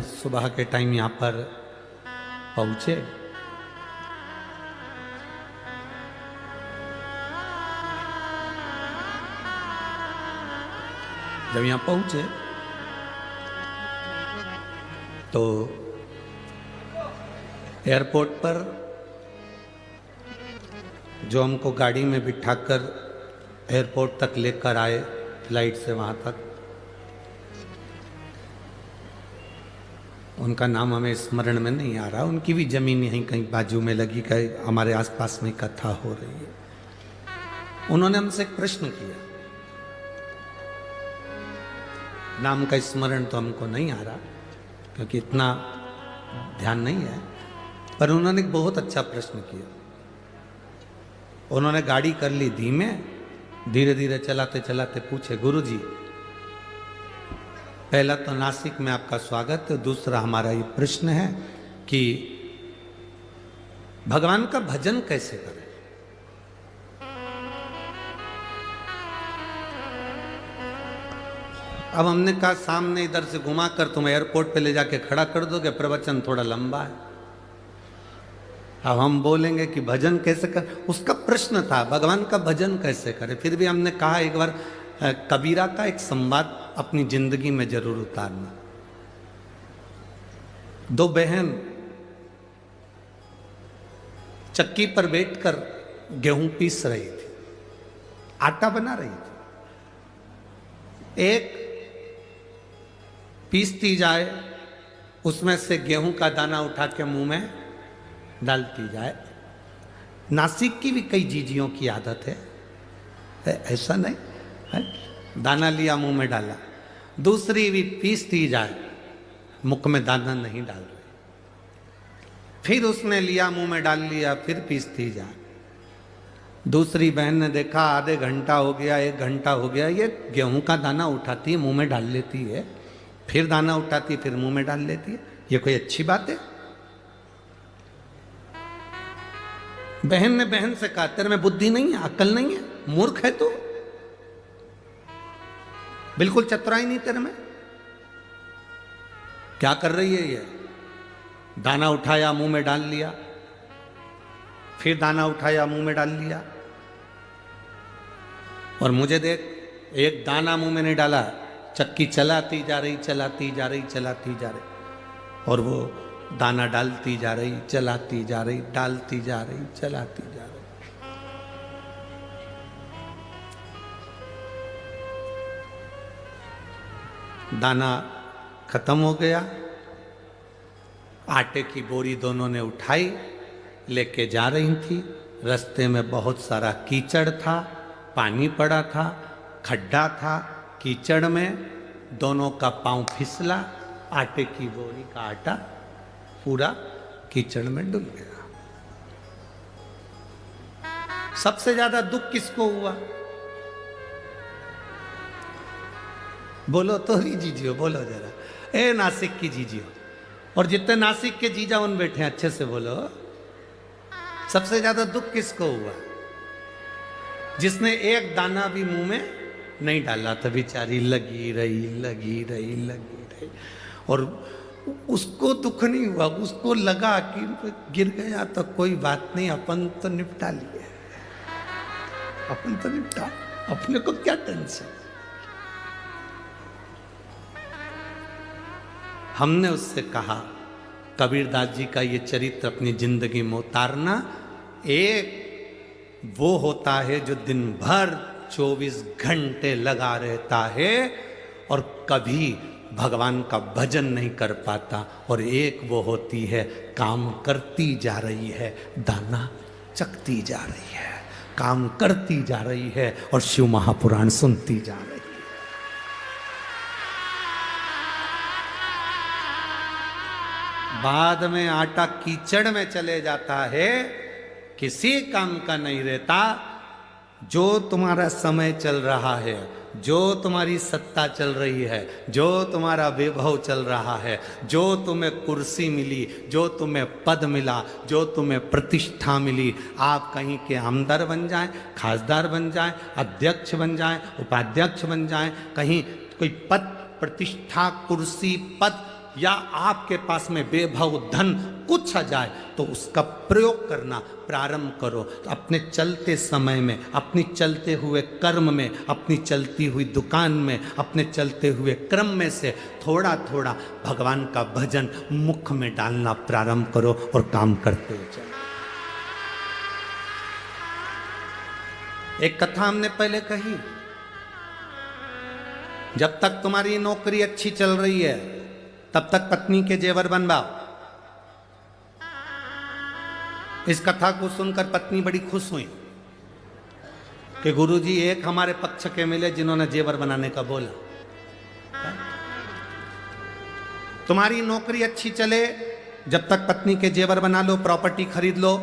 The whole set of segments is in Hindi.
सुबह के टाइम यहाँ पर पहुँचे। जब यहाँ पहुँचे तो एयरपोर्ट पर जो हमको गाड़ी में बिठाकर एयरपोर्ट तक लेकर आए, फ्लाइट से वहाँ तक, उनका नाम हमें स्मरण में नहीं आ रहा। उनकी भी जमीन यहीं कहीं बाजू में लगी, कहीं हमारे आसपास में कथा हो रही है। उन्होंने हमसे एक प्रश्न किया, नाम का स्मरण तो हमको नहीं आ रहा क्योंकि इतना ध्यान नहीं है, पर उन्होंने एक बहुत अच्छा प्रश्न किया। उन्होंने गाड़ी कर ली धीमे, धीरे धीरे चलाते चलाते पूछे, गुरुजी पहला तो नासिक में आपका स्वागत है, दूसरा हमारा ये प्रश्न है कि भगवान का भजन कैसे करें। अब हमने कहा सामने इधर से घुमा कर तुम एयरपोर्ट पे ले जाके खड़ा कर दोगे, प्रवचन थोड़ा लंबा है। अब हम बोलेंगे कि भजन कैसे कर, उसका प्रश्न था भगवान का भजन कैसे करें। फिर भी हमने कहा एक बार कबीरा का एक संवाद अपनी जिंदगी में जरूर उतारना। दो बहन चक्की पर बैठकर गेहूं पीस रही थी, आटा बना रही थी। एक पीसती जाए, उसमें से गेहूं का दाना उठा के मुंह में डालती जाए। नासिक की भी कई जीजियों की आदत है, ऐसा नहीं है? दाना लिया मुंह में डाला। दूसरी भी पीसती जाए, मुख में दाना नहीं डाल रही, फिर उसने लिया मुंह में डाल लिया, फिर पीसती जाए। दूसरी बहन ने देखा आधे घंटा हो गया, 1 घंटा हो गया, ये गेहूं का दाना उठाती है मुंह में डाल लेती है, फिर दाना उठाती फिर मुंह में डाल लेती है, ये कोई अच्छी बात है? बहन ने बहन से कहा तेरे में बुद्धि नहीं है, अक्ल नहीं है, मूर्ख है तू, बिल्कुल चतुराई नहीं तेरे में। क्या कर रही है ये? दाना उठाया मुंह में डाल लिया, फिर दाना उठाया मुंह में डाल लिया, और मुझे देख एक दाना मुंह में नहीं डाला, चक्की चलाती जा रही, चलाती जा रही, चलाती जा रही, और वो दाना डालती जा रही, चलाती जा रही, डालती जा रही, चलाती जा रही। दाना खत्म हो गया, आटे की बोरी दोनों ने उठाई, लेके जा रही थी। रास्ते में बहुत सारा कीचड़ था, पानी पड़ा था, खड्डा था, कीचड़ में दोनों का पांव फिसला, आटे की बोरी का आटा पूरा कीचड़ में डूब गया। सबसे ज्यादा दुख किसको हुआ? बोलो तो ही जीजियो, बोलो जरा, ए नासिक की जीजियो, और जितने नासिक के जीजा उन बैठे हैं अच्छे से बोलो, सबसे ज्यादा दुख किसको हुआ? जिसने एक दाना भी मुंह में नहीं डाला था, बेचारी लगी रही, लगी रही, लगी रही, और उसको दुख नहीं हुआ, उसको लगा कि गिर गया तो कोई बात नहीं, अपन तो निपटा लिए, अपन तो निपटा, अपने को क्या टेंशन। हमने उससे कहा कबीरदास जी का ये चरित्र अपनी जिंदगी में उतारना। एक वो होता है जो दिन भर 24 घंटे लगा रहता है और कभी भगवान का भजन नहीं कर पाता, और एक वो होती है काम करती जा रही है, दाना चखती जा रही है, काम करती जा रही है और शिव महापुराण सुनती जा रही है। बाद में आटा कीचड़ में चले जाता है, किसी काम का नहीं रहता। जो तुम्हारा समय चल रहा है, जो तुम्हारी सत्ता चल रही है, जो तुम्हारा वैभव चल रहा है, जो तुम्हें कुर्सी मिली, जो तुम्हें पद मिला, जो तुम्हें प्रतिष्ठा मिली, आप कहीं के आमदार बन जाएं, खासदार बन जाएं, अध्यक्ष बन जाएं, उपाध्यक्ष बन जाएं, कहीं कोई पद, प्रतिष्ठा, कुर्सी, पद या आपके पास में बेभव धन कुछ आ जाए तो उसका प्रयोग करना प्रारंभ करो। तो अपने चलते समय में, अपनी चलते हुए कर्म में, अपनी चलती हुई दुकान में, अपने चलते हुए क्रम में से थोड़ा थोड़ा भगवान का भजन मुख में डालना प्रारंभ करो और काम करते चलो। एक कथा हमने पहले कही, जब तक तुम्हारी नौकरी अच्छी चल रही है तब तक पत्नी के जेवर बनवाओ। इस कथा को सुनकर पत्नी बड़ी खुश हुई कि गुरुजी एक हमारे पक्ष के मिले जिन्होंने जेवर बनाने का बोला। तुम्हारी नौकरी अच्छी चले जब तक पत्नी के जेवर बना लो, प्रॉपर्टी खरीद लो,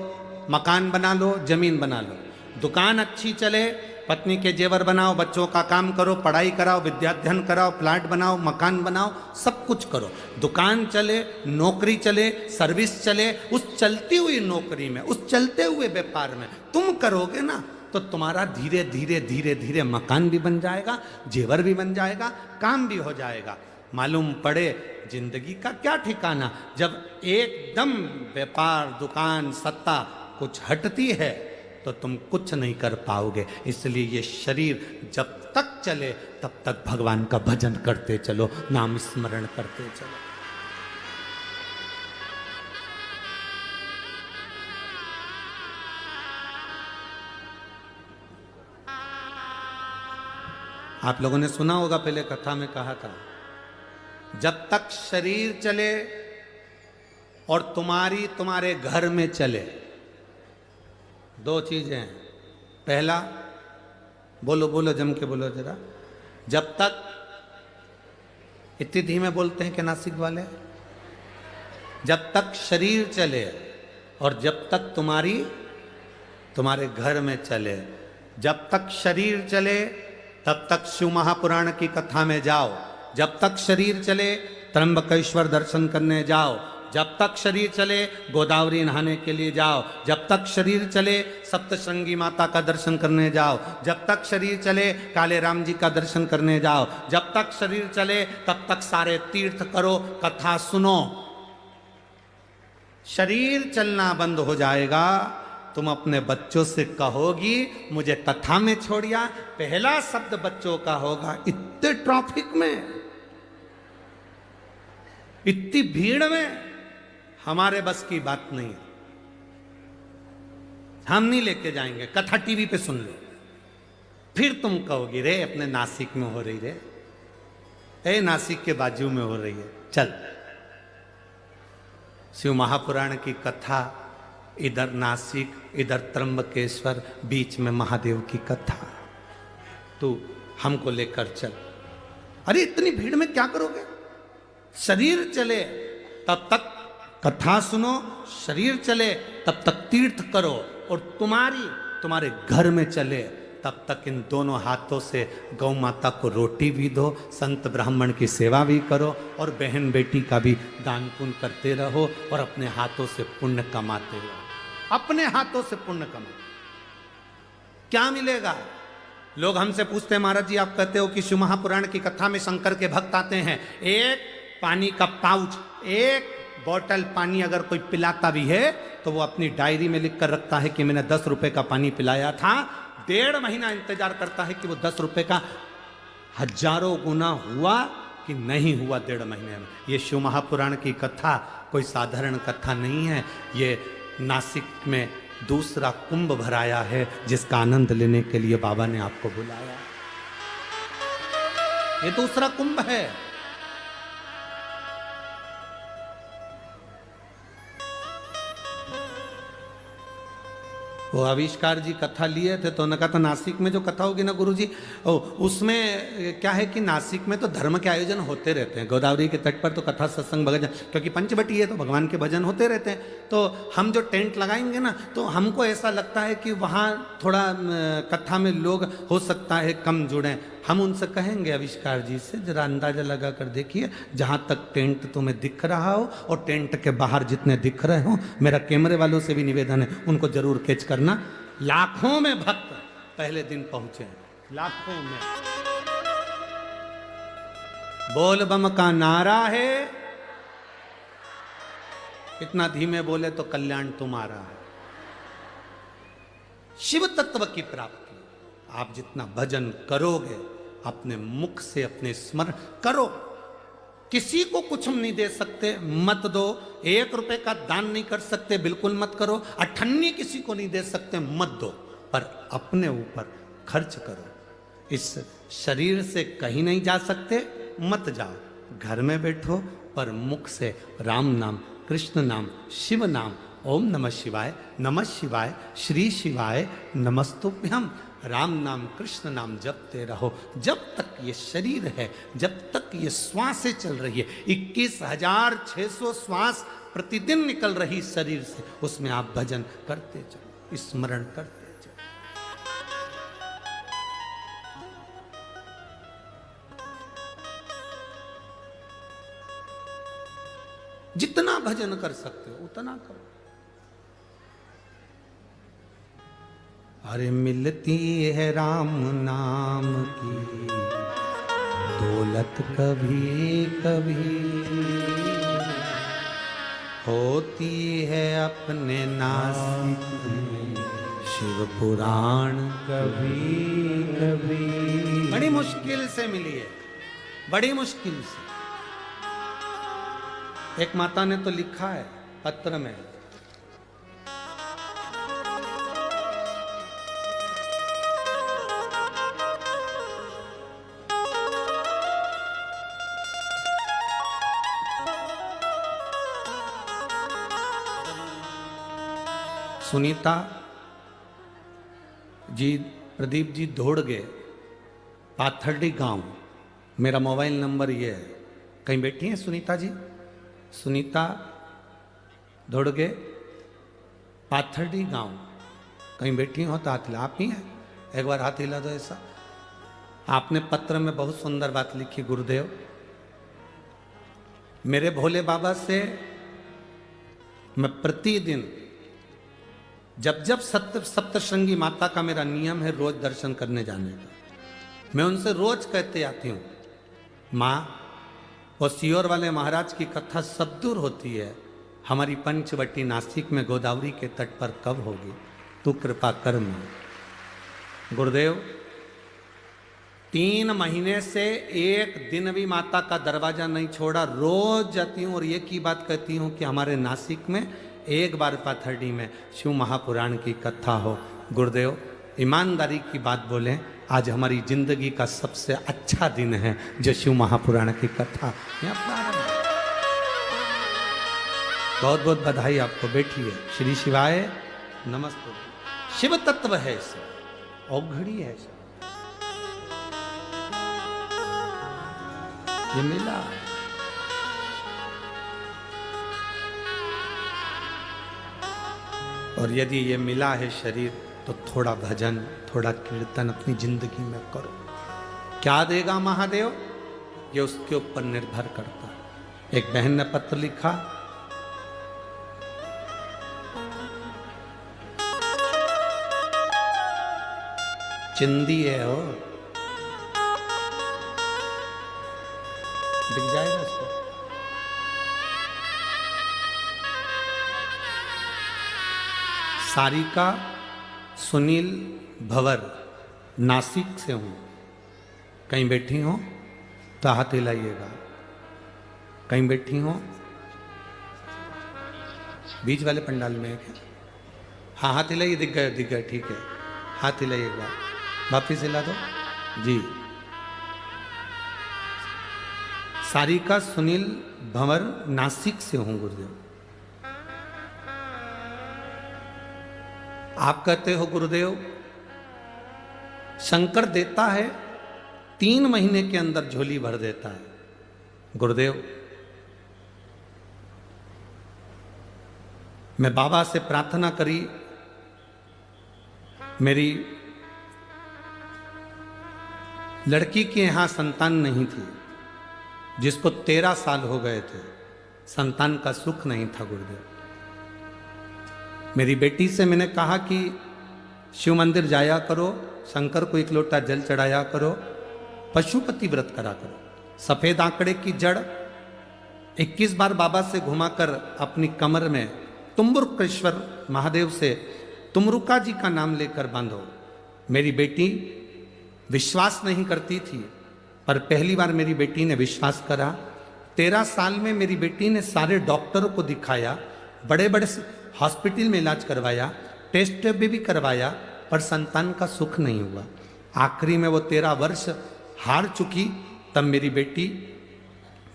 मकान बना लो, जमीन बना लो। दुकान अच्छी चले, पत्नी के जेवर बनाओ, बच्चों का काम करो, पढ़ाई कराओ, विद्याध्ययन कराओ, प्लाट बनाओ, मकान बनाओ, सब कुछ करो। दुकान चले, नौकरी चले, सर्विस चले, उस चलती हुई नौकरी में, उस चलते हुए व्यापार में तुम करोगे ना तो तुम्हारा धीरे धीरे धीरे धीरे मकान भी बन जाएगा, जेवर भी बन जाएगा, काम भी हो जाएगा। मालूम पड़े जिंदगी का क्या ठिकाना, जब एकदम व्यापार, दुकान, सत्ता कुछ हटती है तो तुम कुछ नहीं कर पाओगे। इसलिए ये शरीर जब तक चले तब तक भगवान का भजन करते चलो, नाम स्मरण करते चलो। आप लोगों ने सुना होगा, पहले कथा में कहा था, जब तक शरीर चले और तुम्हारे घर में चले, दो चीजें हैं। पहला, बोलो बोलो जम के बोलो जरा, जब तक, इतनी धीमे बोलते हैं कि नासिक वाले, जब तक शरीर चले और जब तक तुम्हारे घर में चले। जब तक शरीर चले तब तक शिव महापुराण की कथा में जाओ, जब तक शरीर चले त्र्यंबकेश्वर दर्शन करने जाओ, जब तक शरीर चले गोदावरी नहाने के लिए जाओ, जब तक शरीर चले सप्तशृंगी माता का दर्शन करने जाओ, जब तक शरीर चले काले राम जी का दर्शन करने जाओ, जब तक शरीर चले तब तक सारे तीर्थ करो, कथा सुनो। शरीर चलना बंद हो जाएगा, तुम अपने बच्चों से कहोगी मुझे कथा में छोड़िया। पहला शब्द बच्चों का होगा, इतने ट्रैफिक में, इतनी भीड़ में हमारे बस की बात नहीं, हम नहीं लेके जाएंगे, कथा टीवी पे सुन लो। फिर तुम कहोगी रे अपने नासिक में हो रही रे, ए नासिक के बाजू में हो रही है, चल। शिव महापुराण की कथा, इधर नासिक, इधर त्र्यंबकेश्वर, बीच में महादेव की कथा, तू हमको लेकर चल। अरे इतनी भीड़ में क्या करोगे? शरीर चले तब तक कथा सुनो, शरीर चले तब तक तीर्थ करो, और तुम्हारे घर में चले तब तक इन दोनों हाथों से गौ माता को रोटी भी दो, संत ब्राह्मण की सेवा भी करो, और बहन बेटी का भी दान पुण्य करते रहो, और अपने हाथों से पुण्य कमाते रहो। अपने हाथों से पुण्य कमाओ। क्या मिलेगा? लोग हमसे पूछते हैं महाराज जी आप कहते हो कि शिव महापुराण की कथा में शंकर के भक्त आते हैं, एक पानी का पाउच, एक बोतल पानी अगर कोई पिलाता भी है तो वो अपनी डायरी में लिख कर रखता है कि मैंने 10 रुपए का पानी पिलाया था। 1.5 महीना इंतजार करता है कि वो 10 रुपए का हजारों गुना हुआ कि नहीं हुआ 1.5 महीने में। ये शिव महापुराण की कथा कोई साधारण कथा नहीं है, ये नासिक में दूसरा कुंभ भराया है जिसका आनंद लेने के लिए बाबा ने आपको बुलाया। ये दूसरा कुंभ है। वो आविष्कार जी कथा लिए थे तो उन्होंने कहा था नासिक में जो कथा होगी ना गुरुजी, उसमें क्या है कि नासिक में तो धर्म के आयोजन होते रहते हैं। गोदावरी के तट पर तो कथा सत्संग भजन, क्योंकि पंचवटी है तो भगवान के भजन होते रहते हैं। तो हम जो टेंट लगाएंगे ना तो हमको ऐसा लगता है कि वहाँ थोड़ा कथा में लोग हो सकता है कम जुड़ें। हम उनसे कहेंगे आविष्कार जी से जरा अंदाजा लगा कर देखिए, जहाँ तक टेंट तुम्हें दिख रहा हो और टेंट के बाहर जितने दिख रहे हो, मेरा कैमरे वालों से भी निवेदन है उनको जरूर कैच करना। लाखों में भक्त पहले दिन पहुंचे, लाखों में। बोल बम का नारा है इतना धीमे बोले तो कल्याण तुम्हारा है। शिव तत्व की प्राप्ति, आप जितना भजन करोगे, अपने मुख से अपने स्मरण करो। किसी को कुछ हम नहीं दे सकते, मत दो। 1 रुपए का दान नहीं कर सकते, बिल्कुल मत करो। अठन्नी किसी को नहीं दे सकते, मत दो। पर अपने ऊपर खर्च करो। इस शरीर से कहीं नहीं जा सकते, मत जाओ। घर में बैठो पर मुख से राम नाम, कृष्ण नाम, शिव नाम, ओम नमः शिवाय, नमः शिवाय, श्री शिवाय नमस्तुभ्यम, राम नाम कृष्ण नाम जपते रहो। जब तक ये शरीर है, जब तक ये श्वासें चल रही है, 21,600 श्वास प्रतिदिन निकल रही शरीर से, उसमें आप भजन करते चलो, स्मरण करते चलो। जितना भजन कर सकते हो उतना करो। अरे मिलती है राम नाम की दौलत कभी कभी, होती है अपने नासिक में शिव पुराण कभी कभी। बड़ी मुश्किल से मिली है, बड़ी मुश्किल से। एक माता ने तो लिखा है पत्र में, सुनीता जी, प्रदीप जी दौड़ गए पाथर्डी गांव। मेरा मोबाइल नंबर ये है। कहीं बैठी हैं सुनीता जी? सुनीता दौड़ गए पाथर्डी गांव। कहीं बैठी हो तो हाथ हिला। आप ही हैं? एक बार हाथ हिला दो ऐसा। आपने पत्र में बहुत सुंदर बात लिखी, गुरुदेव मेरे भोले बाबा से मैं प्रतिदिन जब जब सप्तशृंगी माता का मेरा नियम है रोज दर्शन करने जाने का, मैं उनसे रोज कहते आती हूँ, माँ वो सियोर वाले महाराज की कथा सब दूर होती है, हमारी पंचवटी नासिक में गोदावरी के तट पर कब होगी? तू कृपा कर माँ। गुरुदेव 3 महीने से एक दिन भी माता का दरवाजा नहीं छोड़ा, रोज जाती हूँ और ये की बात कहती हूँ कि हमारे नासिक में एक बार पाथर्डी में शिव महापुराण की कथा हो। गुरुदेव ईमानदारी की बात बोलें, आज हमारी जिंदगी का सबसे अच्छा दिन है जो शिव महापुराण की कथा यहाँ प्रारंभ। बहुत बहुत बधाई आपको। बैठिए। श्री शिवाय नमस्ते। शिव तत्व है इसे, औघड़ी है इसे। ये मिला और यदि ये मिला है शरीर तो थोड़ा भजन, थोड़ा कीर्तन अपनी जिंदगी में करो। क्या देगा महादेव, ये उसके ऊपर निर्भर करता है। एक बहन ने पत्र लिखा, चिंदी है हो, दिख जाएगा इसको। सारिका सुनील भंवर, नासिक से हूं। कहीं बैठी हो तो हाथ हिलाइएगा। कहीं बैठी हो, बीच वाले पंडाल में एक है। हाँ हाथ हिलाइए। दिख गए ठीक है। हाथ हिलाइए एक बार, वापिस हिला दो जी। सारिका सुनील भंवर, नासिक से हूं गुरुदेव। आप कहते हो गुरुदेव शंकर देता है 3 महीने के अंदर झोली भर देता है। गुरुदेव मैं बाबा से प्रार्थना करी, मेरी लड़की के यहां संतान नहीं थी, जिसको 13 साल हो गए थे, संतान का सुख नहीं था गुरुदेव। मेरी बेटी से मैंने कहा कि शिव मंदिर जाया करो, शंकर को 1 लोटा जल चढ़ाया करो, पशुपति व्रत करा करो। सफेद आंकड़े की जड़ 21 बार बाबा से घुमाकर अपनी कमर में तुम्बुरुकेश्वर महादेव से तुमरुका जी का नाम लेकर बांधो। मेरी बेटी विश्वास नहीं करती थी, पर पहली बार मेरी बेटी ने विश्वास करा। 13 साल में मेरी बेटी ने सारे डॉक्टरों को दिखाया, बड़े बड़े हॉस्पिटल में इलाज करवाया, टेस्ट भी करवाया, पर संतान का सुख नहीं हुआ। आखिरी में वो 13 वर्ष हार चुकी। तब मेरी बेटी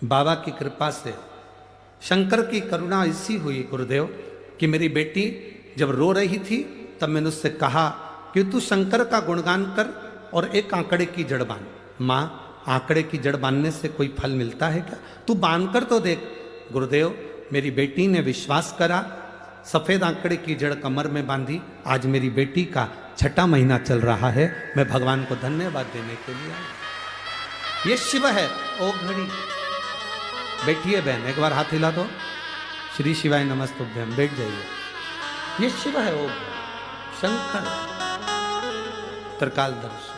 बाबा की कृपा से, शंकर की करुणा ऐसी हुई गुरुदेव कि मेरी बेटी जब रो रही थी तब मैंने उससे कहा कि तू शंकर का गुणगान कर और एक आंकड़े की जड़ बांध। माँ, आंकड़े की जड़ बांधने से कोई फल मिलता है क्या? तू बांध कर तो देख। गुरुदेव, मेरी बेटी ने विश्वास करा, सफेद आंकड़े की जड़ कमर में बांधी। आज मेरी बेटी का 6ठा महीना चल रहा है। मैं भगवान को धन्यवाद देने के लिए आया। ये शिव है। ओ घड़ी बैठिए बहन, एक बार हाथ हिला दो। श्री शिवाय नमस्तुभ्यम। बैठ जाइए। ये शिव है, ओ शंकर त्रिकालदर्शी।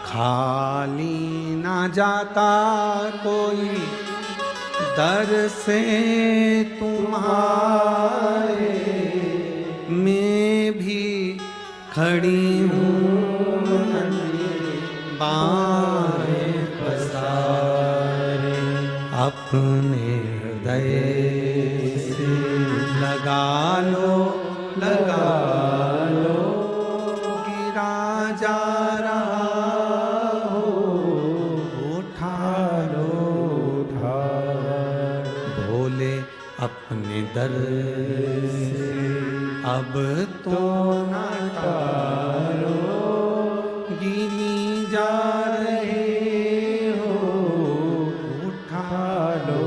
खाली ना जाता कोई दर से तुम्हारे, मैं भी खड़ी हूँ बाएं पसारे। अपने हृदय से लगा लो गिरा जा रहा हो, उठा भोले अपने दर से अब तो ना टालो, गिरी जा रहे हो, उठा लो।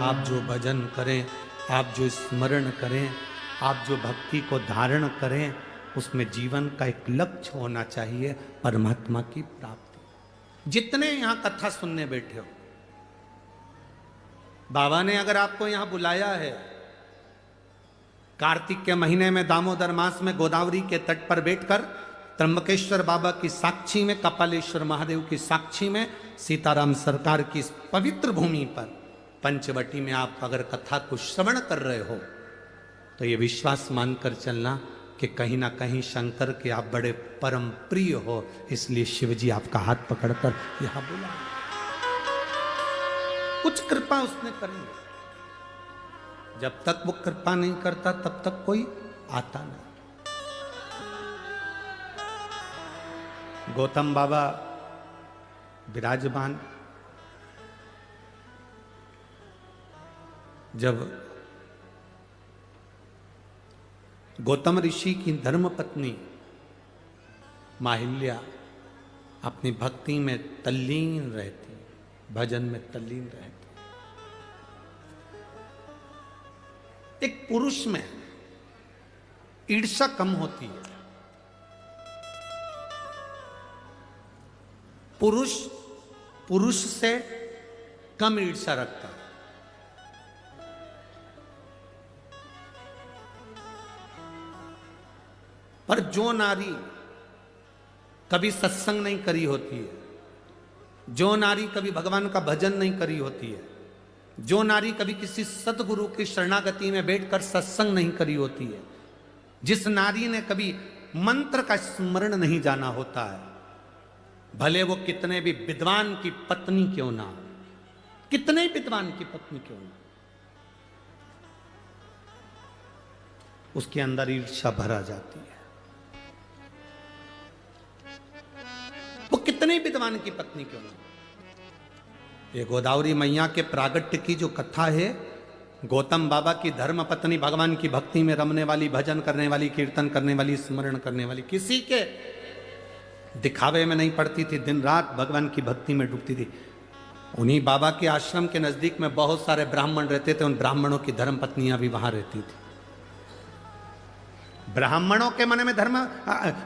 आप जो भजन करें, आप जो स्मरण करें, आप जो भक्ति को धारण करें, उसमें जीवन का एक लक्ष्य होना चाहिए, परमात्मा की प्राप्ति। जितने यहां कथा सुनने बैठे हो, बाबा ने अगर आपको यहां बुलाया है, कार्तिक के महीने में दामोदर मास में गोदावरी के तट पर बैठकर त्र्यंबकेश्वर बाबा की साक्षी में, कपालेश्वर महादेव की साक्षी में, सीताराम सरकार की इस पवित्र भूमि पर पंचवटी में आप अगर कथा को श्रवण कर रहे हो, तो ये विश्वास मानकर चलना कि कहीं ना कहीं शंकर के आप बड़े परम प्रिय हो, इसलिए शिवजी आपका हाथ पकड़कर यहां बुला। कुछ कृपा उसने करी। जब तक वो कृपा नहीं करता तब तक कोई आता नहीं। गौतम बाबा विराजमान, जब गौतम ऋषि की धर्मपत्नी माहिल्या अपनी भक्ति में तल्लीन रहती, भजन में तल्लीन रहती, एक पुरुष में ईर्ष्या कम होती है। पुरुष से कम ईर्ष्या रखता है। पर जो नारी कभी सत्संग नहीं करी होती है, जो नारी कभी भगवान का भजन नहीं करी होती है, जो नारी कभी किसी सतगुरु की शरणागति में बैठकर सत्संग नहीं करी होती है, जिस नारी ने कभी मंत्र का स्मरण नहीं जाना होता है, भले वो कितने भी विद्वान की पत्नी क्यों ना हो, कितने विद्वान की पत्नी क्यों ना, उसके अंदर ईर्ष्या भरा जाती है। वो कितने विद्वान की पत्नी क्यों ना। ये गोदावरी मैया के प्रागट्य की जो कथा है, गौतम बाबा की धर्म पत्नी भगवान की भक्ति में रमने वाली, भजन करने वाली, कीर्तन करने वाली, स्मरण करने वाली, किसी के दिखावे में नहीं पड़ती थी, दिन रात भगवान की भक्ति में डूबती थी। उन्हीं बाबा के आश्रम के नजदीक में बहुत सारे ब्राह्मण रहते थे, उन ब्राह्मणों की धर्म पत्नियां भी वहां रहती थी। ब्राह्मणों के मन में धर्म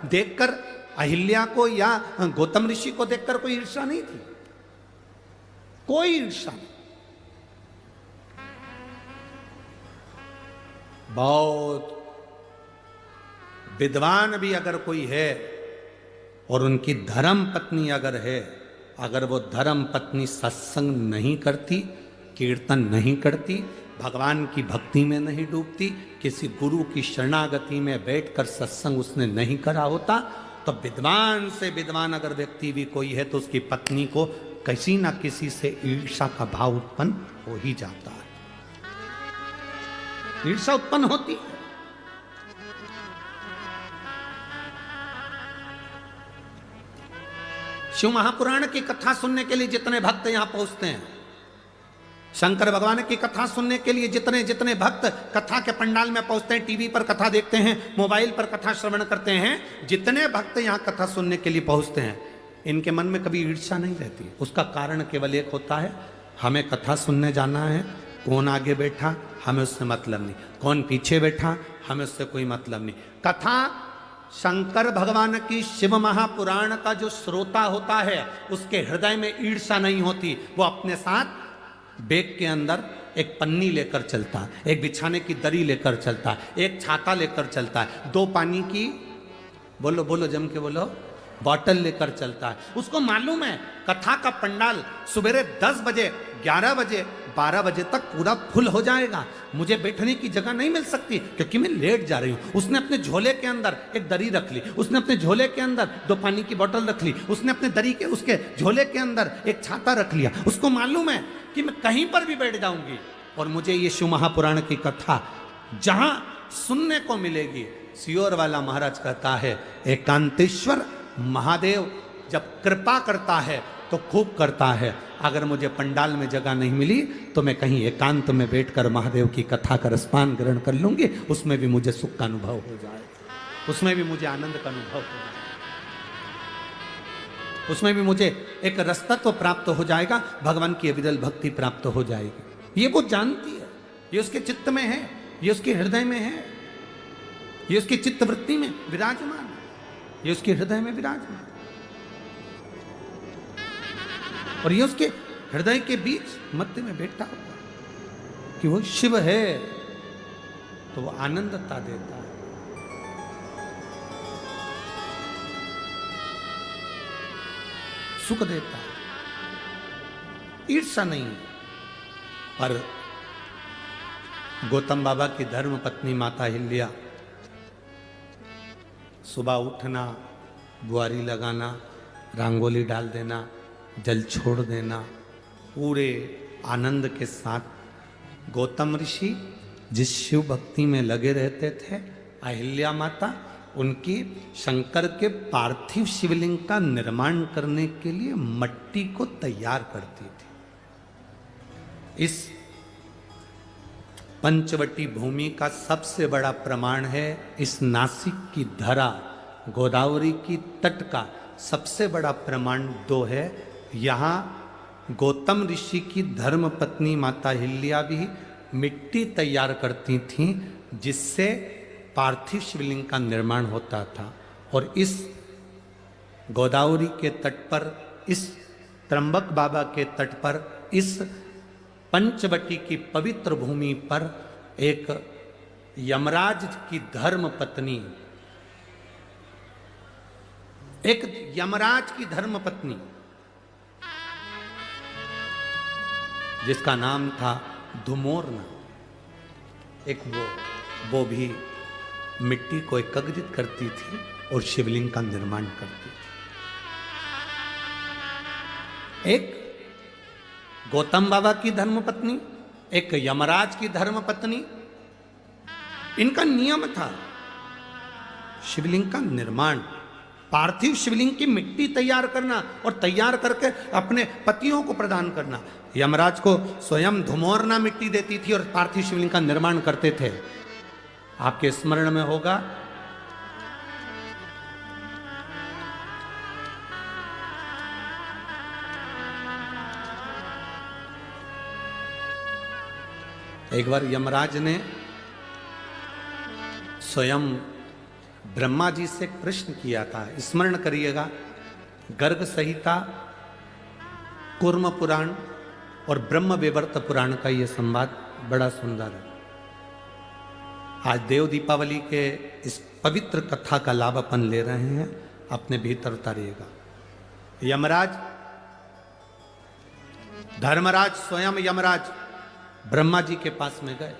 देखकर अहिल्या को या गौतम ऋषि को देखकर कोई ईर्ष्या नहीं थी, कोई ईर्ष्या नहीं। बहुत विद्वान भी अगर कोई है और उनकी धर्म पत्नी अगर है अगर वो धर्म पत्नी सत्संग नहीं करती, कीर्तन नहीं करती, भगवान की भक्ति में नहीं डूबती, किसी गुरु की शरणागति में बैठकर सत्संग उसने नहीं करा होता, तो विद्वान से विद्वान अगर व्यक्ति भी कोई है तो उसकी पत्नी को किसी ना किसी से ईर्ष्या का भाव उत्पन्न हो ही जाता है। ईर्ष्या उत्पन्न होती है। शिव महापुराण की कथा सुनने के लिए जितने भक्त यहां पहुंचते हैं, शंकर भगवान की कथा सुनने के लिए जितने जितने भक्त कथा के पंडाल में पहुंचते हैं, टीवी पर कथा देखते हैं, मोबाइल पर कथा श्रवण करते हैं, जितने भक्त यहां कथा सुनने के लिए पहुंचते हैं, इनके मन में कभी ईर्ष्या नहीं रहती। उसका कारण केवल एक होता है, हमें कथा सुनने जाना है, कौन आगे बैठा हमें उससे मतलब नहीं, कौन पीछे बैठा हमें उससे कोई मतलब नहीं। कथा शंकर भगवान की शिव महापुराण का जो श्रोता होता है उसके हृदय में ईर्ष्या नहीं होती। वो अपने साथ बैग के अंदर एक पन्नी लेकर चलता है, एक बिछाने की दरी लेकर चलता है, एक छाता लेकर चलता है, 2 पानी की बोलो बोलो जम के बोलो बॉटल लेकर चलता है। उसको मालूम है कथा का पंडाल सुबह 10 बजे 11 बजे 12 बजे तक पूरा फुल हो जाएगा, मुझे बैठने की जगह नहीं मिल सकती क्योंकि मैं लेट जा रही हूँ। उसने अपने झोले के अंदर एक दरी रख ली, उसने अपने झोले के अंदर 2 पानी की बोतल रख ली, उसने अपने दरी के उसके झोले के अंदर एक छाता रख लिया। उसको मालूम है कि मैं कहीं पर भी बैठ जाऊंगी और मुझे ये शिव महापुराण की कथा जहां सुनने को मिलेगी। सियोर वाला महाराज कहता है, एकांतेश्वर महादेव जब कृपा करता है तो खूब करता है। अगर मुझे पंडाल में जगह नहीं मिली तो मैं कहीं एकांत में बैठकर महादेव की कथा का रसपान ग्रहण कर लूंगी, उसमें भी मुझे सुख का अनुभव हो जाए, उसमें भी मुझे आनंद का अनुभव हो जाए, उसमें भी मुझे एक रसतत्व प्राप्त हो जाएगा, भगवान की अविरल भक्ति प्राप्त हो जाएगी। ये वो जानती है, ये उसके चित्त में है, ये उसके हृदय में है, ये उसकी चित्तवृत्ति में विराजमान है, ये उसके हृदय में विराजमान और ये उसके हृदय के बीच मध्य में बैठा हुआ कि वो शिव है तो वो आनंदता देता है। सुख देता है, ईर्ष्या नहीं है। पर गौतम बाबा की धर्म पत्नी माता हिल्या सुबह उठना, बुआरी लगाना, रंगोली डाल देना, जल छोड़ देना, पूरे आनंद के साथ गौतम ऋषि जिस शिव भक्ति में लगे रहते थे, अहिल्या माता उनकी शंकर के पार्थिव शिवलिंग का निर्माण करने के लिए मट्टी को तैयार करती थी। इस पंचवटी भूमि का सबसे बड़ा प्रमाण है इस नासिक की धरा, गोदावरी की तट का सबसे बड़ा प्रमाण 2 है। यहाँ गौतम ऋषि की धर्म पत्नी माता हिल्या भी मिट्टी तैयार करती थीं जिससे पार्थिव शिवलिंग का निर्माण होता था। और इस गोदावरी के तट पर, इस त्र्यंबक बाबा के तट पर, इस पंचवटी की पवित्र भूमि पर एक यमराज की धर्म पत्नी, एक यमराज की धर्म पत्नी जिसका नाम था धुमोरना, एक वो भी मिट्टी को एकत्रित करती थी और शिवलिंग का निर्माण करती थी। एक गौतम बाबा की धर्मपत्नी, एक यमराज की धर्मपत्नी, इनका नियम था शिवलिंग का निर्माण, पार्थिव शिवलिंग की मिट्टी तैयार करना और तैयार करके अपने पतियों को प्रदान करना। यमराज को स्वयं धुमोरना मिट्टी देती थी और पार्थिव शिवलिंग का निर्माण करते थे। आपके स्मरण में होगा एक बार यमराज ने स्वयं ब्रह्मा जी से प्रश्न किया था, स्मरण करिएगा, गर्ग संहिता, कूर्म पुराण और ब्रह्म विवर्त पुराण का यह संवाद बड़ा सुंदर है। आज देव दीपावली के इस पवित्र कथा का लाभ अपन ले रहे हैं, अपने भीतर उतारिएगा। यमराज धर्मराज स्वयं यमराज ब्रह्मा जी के पास में गए।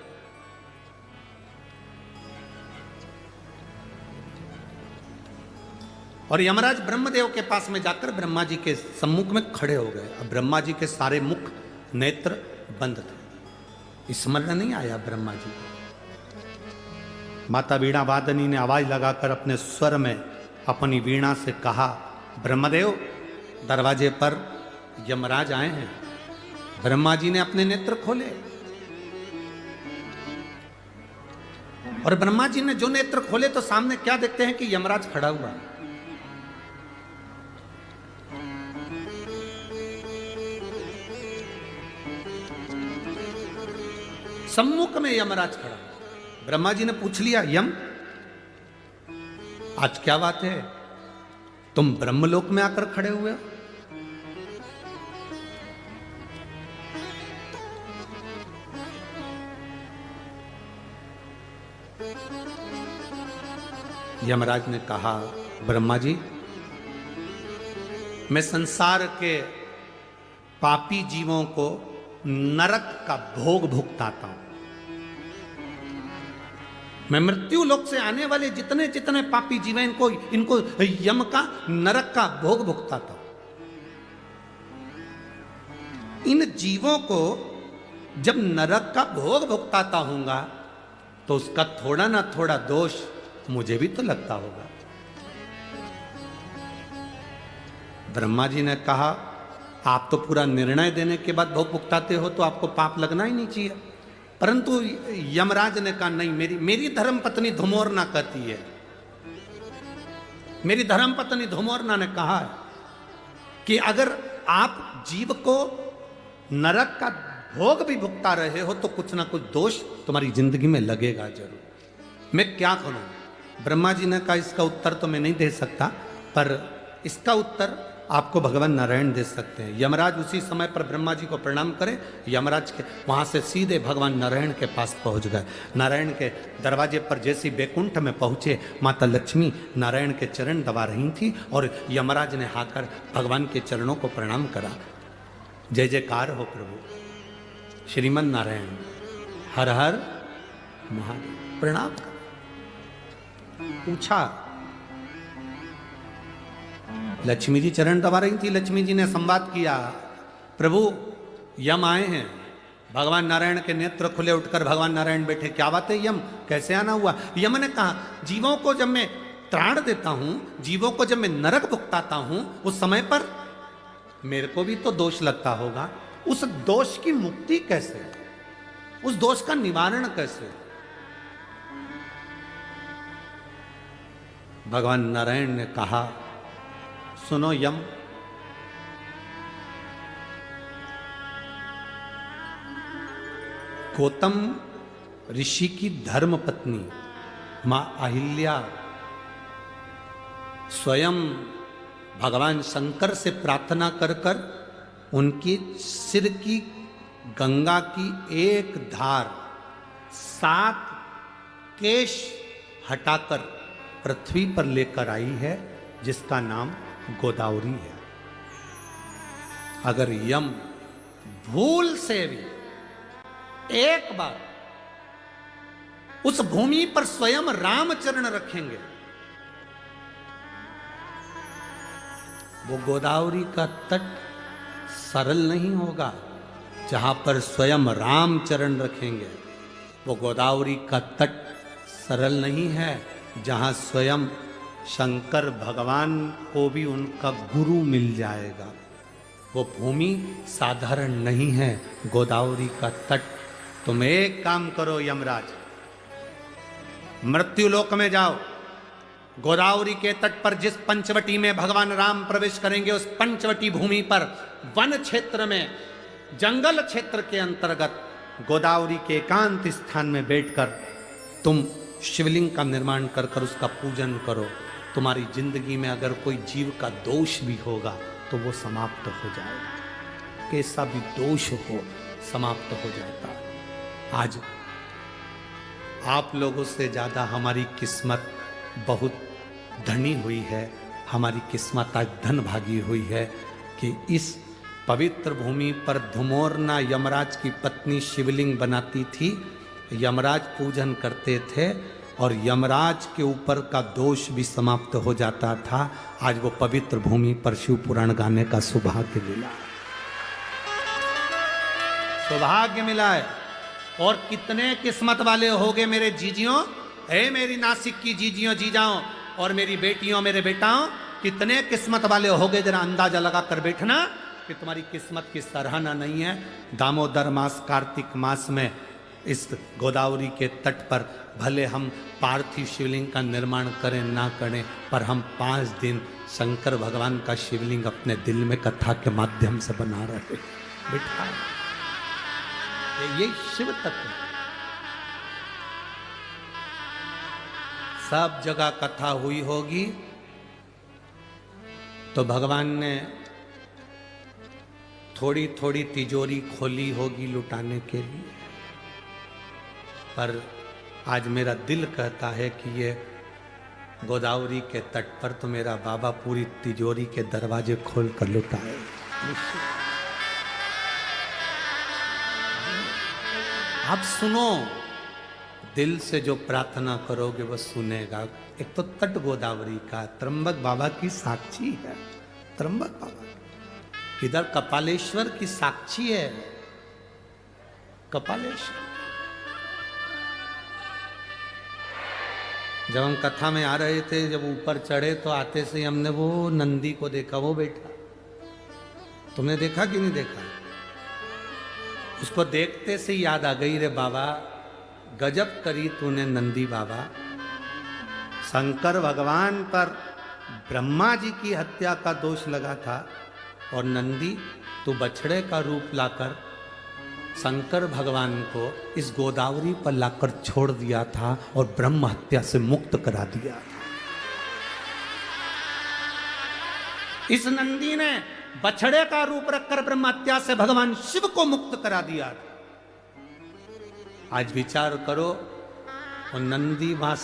और यमराज ब्रह्मदेव के पास में जाकर ब्रह्मा जी के सम्मुख में खड़े हो गए। अब ब्रह्मा जी के सारे मुख नेत्र बंद थे, स्मरण नहीं आया ब्रह्मा जी को। माता वीणा वादनी ने आवाज लगाकर अपने स्वर में अपनी वीणा से कहा, ब्रह्मदेव दरवाजे पर यमराज आए हैं। ब्रह्मा जी ने अपने नेत्र खोले और ब्रह्मा जी ने जो नेत्र खोले तो सामने क्या देखते हैं कि यमराज खड़ा हुआ। सम्मुख में यमराज खड़ा। ब्रह्मा जी ने पूछ लिया, यम आज क्या बात है, तुम ब्रह्मलोक में आकर खड़े हुए हो? यमराज ने कहा, ब्रह्मा जी मैं संसार के पापी जीवों को नरक का भोग भुगताता हूं। मैं मृत्यु लोक से आने वाले जितने जितने पापी जीव हैं इनको यम का नरक का भोग भुगताता हूं। इन जीवों को जब नरक का भोग भुगताता हूंगा तो उसका थोड़ा ना थोड़ा दोष मुझे भी तो लगता होगा। ब्रह्मा जी ने कहा, आप तो पूरा निर्णय देने के बाद भोग भुगताते हो तो आपको पाप लगना ही नहीं चाहिए। परंतु यमराज ने कहा, नहीं, मेरी धर्म पत्नी धुमोरना कहती है, मेरी धर्म पत्नी धुमोरना ने कहा है कि अगर आप जीव को नरक का भोग भी भुगता रहे हो तो कुछ ना कुछ दोष तुम्हारी जिंदगी में लगेगा जरूर। मैं क्या करूं? ब्रह्मा जी ने कहा, इसका उत्तर तो मैं नहीं दे सकता, पर इसका उत्तर आपको भगवान नारायण दे सकते हैं। यमराज उसी समय पर ब्रह्मा जी को प्रणाम करे, यमराज के वहां से सीधे भगवान नारायण के पास पहुंच गए। नारायण के दरवाजे पर जैसे बैकुंठ में पहुंचे, माता लक्ष्मी नारायण के चरण दबा रही थी और यमराज ने आकर भगवान के चरणों को प्रणाम करा। जय जयकार हो प्रभु, श्रीमन नारायण, हर हर महादेव। प्रणाम कर पूछा, लक्ष्मी जी चरण दबा रही थी। लक्ष्मी जी ने संवाद किया, प्रभु यम आए हैं। भगवान नारायण के नेत्र खुले, उठकर भगवान नारायण बैठे। क्या बात है यम, कैसे आना हुआ? यम ने कहा, जीवों को जब मैं त्राण देता हूं, जीवों को जब मैं नरक भुगताता हूं, उस समय पर मेरे को भी तो दोष लगता होगा। उस दोष की मुक्ति कैसे, उस दोष का निवारण कैसे? भगवान नारायण ने कहा, सुनो यम, गौतम ऋषि की धर्म पत्नी मां अहिल्या स्वयं भगवान शंकर से प्रार्थना कर कर उनके सिर की गंगा की एक धार 7 केश हटाकर पृथ्वी पर लेकर आई है, जिसका नाम गोदावरी है। अगर यम भूल से भी एक बार उस भूमि पर स्वयं रामचरण रखेंगे, वो गोदावरी का तट सरल नहीं होगा। जहां पर स्वयं रामचरण रखेंगे, वो गोदावरी का तट सरल नहीं है। जहां स्वयं शंकर भगवान को भी उनका गुरु मिल जाएगा। वो भूमि साधारण नहीं है, गोदावरी का तट। तुम एक काम करो यमराज, मृत्युलोक में जाओ, गोदावरी के तट पर जिस पंचवटी में भगवान राम प्रवेश करेंगे, उस पंचवटी भूमि पर वन क्षेत्र में, जंगल क्षेत्र के अंतर्गत गोदावरी के एकांत स्थान में बैठकर तुम शिवलिंग का निर्माण कर कर उसका पूजन करो। तुम्हारी जिंदगी में अगर कोई जीव का दोष भी होगा तो वो समाप्त हो जाएगा। कैसा भी दोष हो समाप्त हो जाता है। आज आप लोगों से ज्यादा हमारी किस्मत बहुत धनी हुई है। हमारी किस्मत आज धन भागी हुई है कि इस पवित्र भूमि पर धुमोरना यमराज की पत्नी शिवलिंग बनाती थी, यमराज पूजन करते थे और यमराज के ऊपर का दोष भी समाप्त हो जाता था। आज वो पवित्र भूमि पर शिव पुराण गाने का सौभाग्य मिला, सौभाग्य मिला है। और कितने किस्मत वाले होगे मेरे जीजियों, हे मेरी नासिक की जीजियों जीजाओं और मेरी बेटियों मेरे बेटाओं, कितने किस्मत वाले होगे, जरा अंदाजा लगा कर बैठना कि तुम्हारी किस्मत की सराहना नहीं है। दामोदर मास कार्तिक मास में इस गोदावरी के तट पर भले हम पार्थिव शिवलिंग का निर्माण करें ना करें, पर हम 5 दिन शंकर भगवान का शिवलिंग अपने दिल में कथा के माध्यम से बना रहे बिठा। ये शिव तत्व, सब जगह कथा हुई होगी तो भगवान ने थोड़ी थोड़ी तिजोरी खोली होगी लुटाने के लिए, पर आज मेरा दिल कहता है कि ये गोदावरी के तट पर तो मेरा बाबा पूरी तिजोरी के दरवाजे खोल कर लुटाए। आप सुनो, दिल से जो प्रार्थना करोगे वो सुनेगा। एक तो तट गोदावरी का, त्र्यंबक बाबा की साक्षी है, त्र्यंबक बाबा इधर कपालेश्वर की साक्षी है, कपालेश्वर। जब हम कथा में आ रहे थे, जब ऊपर चढ़े तो आते से हमने वो नंदी को देखा, वो बैठा। तुमने देखा कि नहीं देखा? उसको देखते से याद आ गई, रे बाबा गजब करी तूने नंदी बाबा। शंकर भगवान पर ब्रह्मा जी की हत्या का दोष लगा था और नंदी तू बछड़े का रूप लाकर शंकर भगवान को इस गोदावरी पर लाकर छोड़ दिया था और ब्रह्म हत्या से मुक्त करा दिया था। इस नंदी ने बछड़े का रूप रखकर ब्रह्म हत्या से भगवान शिव को मुक्त करा दिया था। आज विचार करो, और नंदी वास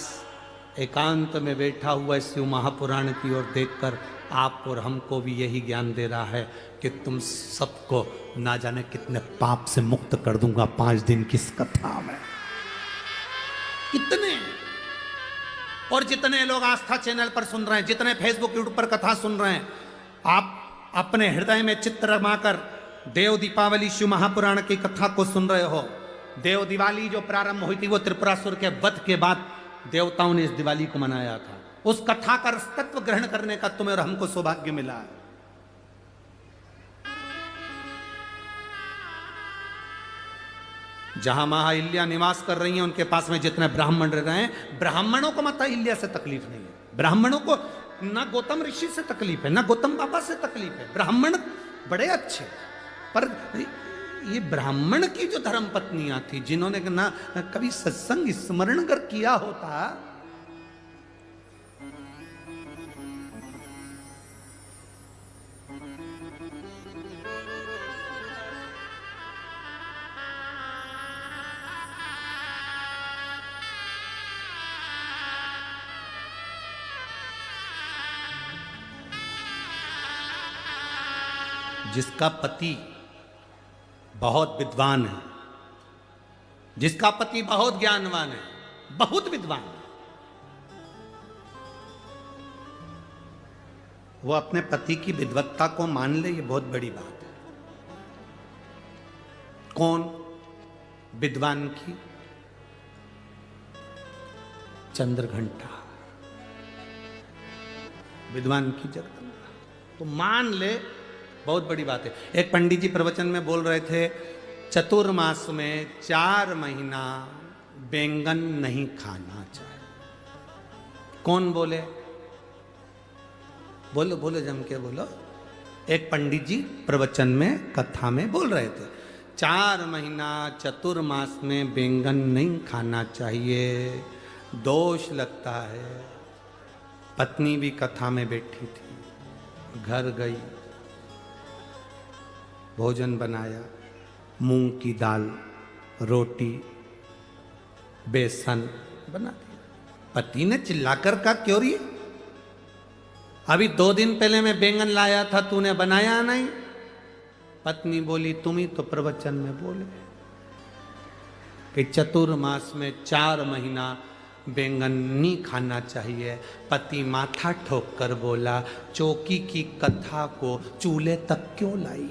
एकांत में बैठा हुआ शिव महापुराण की ओर देखकर आप और हमको भी यही ज्ञान दे रहा है कि तुम सबको ना जाने कितने पाप से मुक्त कर दूंगा 5 दिन की इस कथा में। कितने, और जितने लोग आस्था चैनल पर सुन रहे हैं, जितने फेसबुक यूट्यूब पर कथा सुन रहे हैं, आप अपने हृदय में चित्र रमाकर देव दीपावली शिव महापुराण की कथा को सुन रहे हो। देव दिवाली जो प्रारंभ हुई थी वो त्रिपुरासुर के वध के बाद देवताओं ने इस दिवाली को मनाया था। उस कथा का तत्व ग्रहण करने का तुम्हें और हमको सौभाग्य मिला है। जहां मां अहिल्या निवास कर रही हैं, उनके पास में जितने ब्राह्मण रह रहे हैं, ब्राह्मणों को माता अहिल्या से तकलीफ नहीं है। ब्राह्मणों को ना गौतम ऋषि से तकलीफ है, ना गौतम बाबा से तकलीफ है। ब्राह्मण बड़े अच्छे, पर ये ब्राह्मण की जो धर्म पत्नियां थी, जिन्होंने ना कभी सत्संग स्मरण कर किया होता, जिसका पति बहुत विद्वान है, जिसका पति बहुत ज्ञानवान है, बहुत विद्वान है, वो अपने पति की विद्वत्ता को मान ले, ये बहुत बड़ी बात है। कौन? विद्वान की चंद्रघंटा, विद्वान की जगदम्बा, तो मान ले, बहुत बड़ी बात है। एक पंडित जी प्रवचन में बोल रहे थे, चतुर्मास में 4 महीना बैंगन नहीं खाना चाहिए। कौन बोले? बोलो बोलो, जम के बोलो। एक पंडित जी प्रवचन में कथा में बोल रहे थे, 4 महीना चतुर्मास में बैंगन नहीं खाना चाहिए, दोष लगता है। पत्नी भी कथा में बैठी थी, घर गई, भोजन बनाया, मूंग की दाल, रोटी, बेसन बना दिया। पति ने चिल्लाकर कहा, क्यों रही? अभी 2 दिन पहले मैं बैंगन लाया था, तूने बनाया नहीं। पत्नी बोली तुम ही तो प्रवचन में बोले कि चतुर्मास में 4 महीना बैंगन नहीं खाना चाहिए। पति माथा ठोक कर बोला चौकी की कथा को चूल्हे तक क्यों लाई?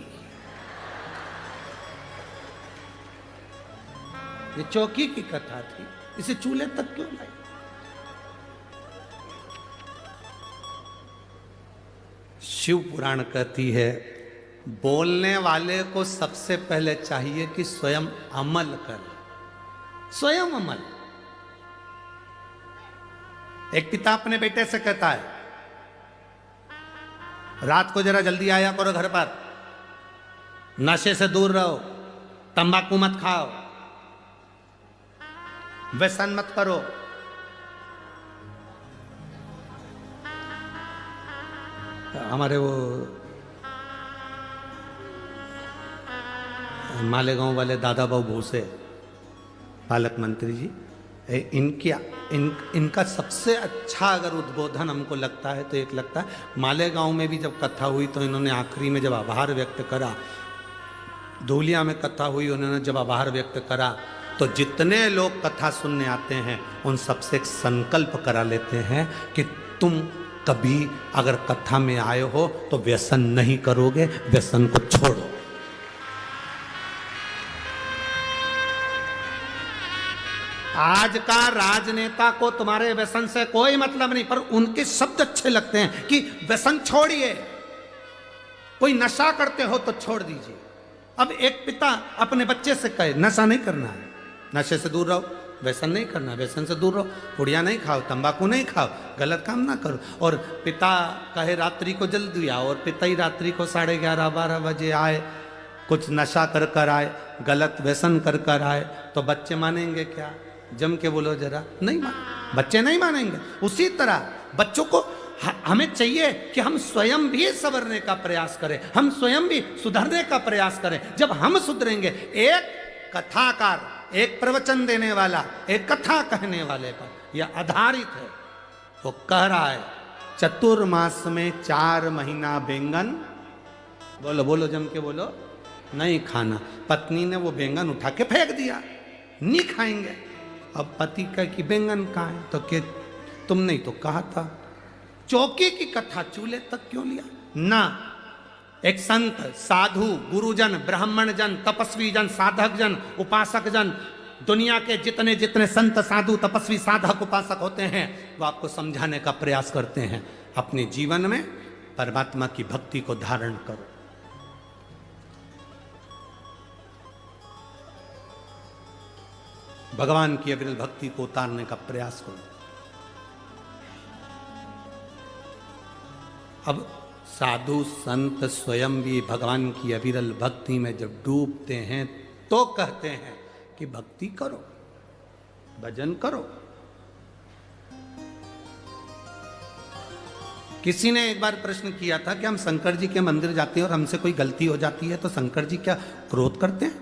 ये चौकी की कथा थी, इसे चूल्हे तक क्यों लाई? शिव पुराण कहती है बोलने वाले को सबसे पहले चाहिए कि स्वयं अमल कर, स्वयं अमल। एक पिता अपने बेटे से कहता है रात को जरा जल्दी आया करो घर पर, नशे से दूर रहो, तंबाकू मत खाओ, व्यसन मत करो। हमारे वो मालेगांव वाले दादा बाबू भूसे पालक मंत्री जी, इनका सबसे अच्छा अगर उद्बोधन हमको लगता है तो एक लगता है मालेगांव में भी जब कथा हुई तो इन्होंने आखिरी में जब आभार व्यक्त करा, धूलिया में कथा हुई उन्होंने जब आभार व्यक्त करा तो जितने लोग कथा सुनने आते हैं उन सबसे एक संकल्प करा लेते हैं कि तुम कभी अगर कथा में आए हो तो व्यसन नहीं करोगे, व्यसन को छोड़ो। आज का राजनेता को तुम्हारे व्यसन से कोई मतलब नहीं, पर उनके शब्द अच्छे लगते हैं कि व्यसन छोड़िए, कोई नशा करते हो तो छोड़ दीजिए। अब एक पिता अपने बच्चे से कहे नशा नहीं करना है, नशे से दूर रहो, व्यसन नहीं करना, व्यसन से दूर रहो, पुड़िया नहीं खाओ, तंबाकू नहीं खाओ, गलत काम ना करो। और पिता कहे रात्रि को जल्दी आओ और पिता ही रात्रि को 11:30-12 बजे आए, कुछ नशा कर कर आए, गलत व्यसन कर कर आए, तो बच्चे मानेंगे क्या? जम के बोलो जरा, नहीं मान, बच्चे नहीं मानेंगे। उसी तरह बच्चों को हमें चाहिए कि हम स्वयं भी संवरने का प्रयास करें, हम स्वयं भी सुधरने का प्रयास करें। जब हम सुधरेंगे, एक कथाकार, एक प्रवचन देने वाला, एक कथा कहने वाले पर यह आधारित है। वो कह रहा है चतुर्मास में 4 महीना बैंगन, बोलो बोलो जम के बोलो, नहीं खाना। पत्नी ने वो बैंगन उठा के फेंक दिया, नहीं खाएंगे। अब पति कह कि बैंगन कहाँ है, तो के तुमने ही तो कहा था। चौकी की कथा चूल्हे तक क्यों लिया? ना, एक संत, साधु, गुरुजन, ब्राह्मण जन, तपस्वी जन, साधक जन, उपासक जन, दुनिया के जितने जितने संत, साधु, तपस्वी, साधक, उपासक होते हैं, वो आपको समझाने का प्रयास करते हैं अपने जीवन में परमात्मा की भक्ति को धारण करो। भगवान की अविरल भक्ति को उतारने का प्रयास करो। अब साधु संत स्वयं भी भगवान की अविरल भक्ति में जब डूबते हैं तो कहते हैं कि भक्ति करो, भजन करो। किसी ने एक बार प्रश्न किया था कि हम शंकर जी के मंदिर जाते हैं और हमसे कोई गलती हो जाती है तो शंकर जी क्या क्रोध करते हैं?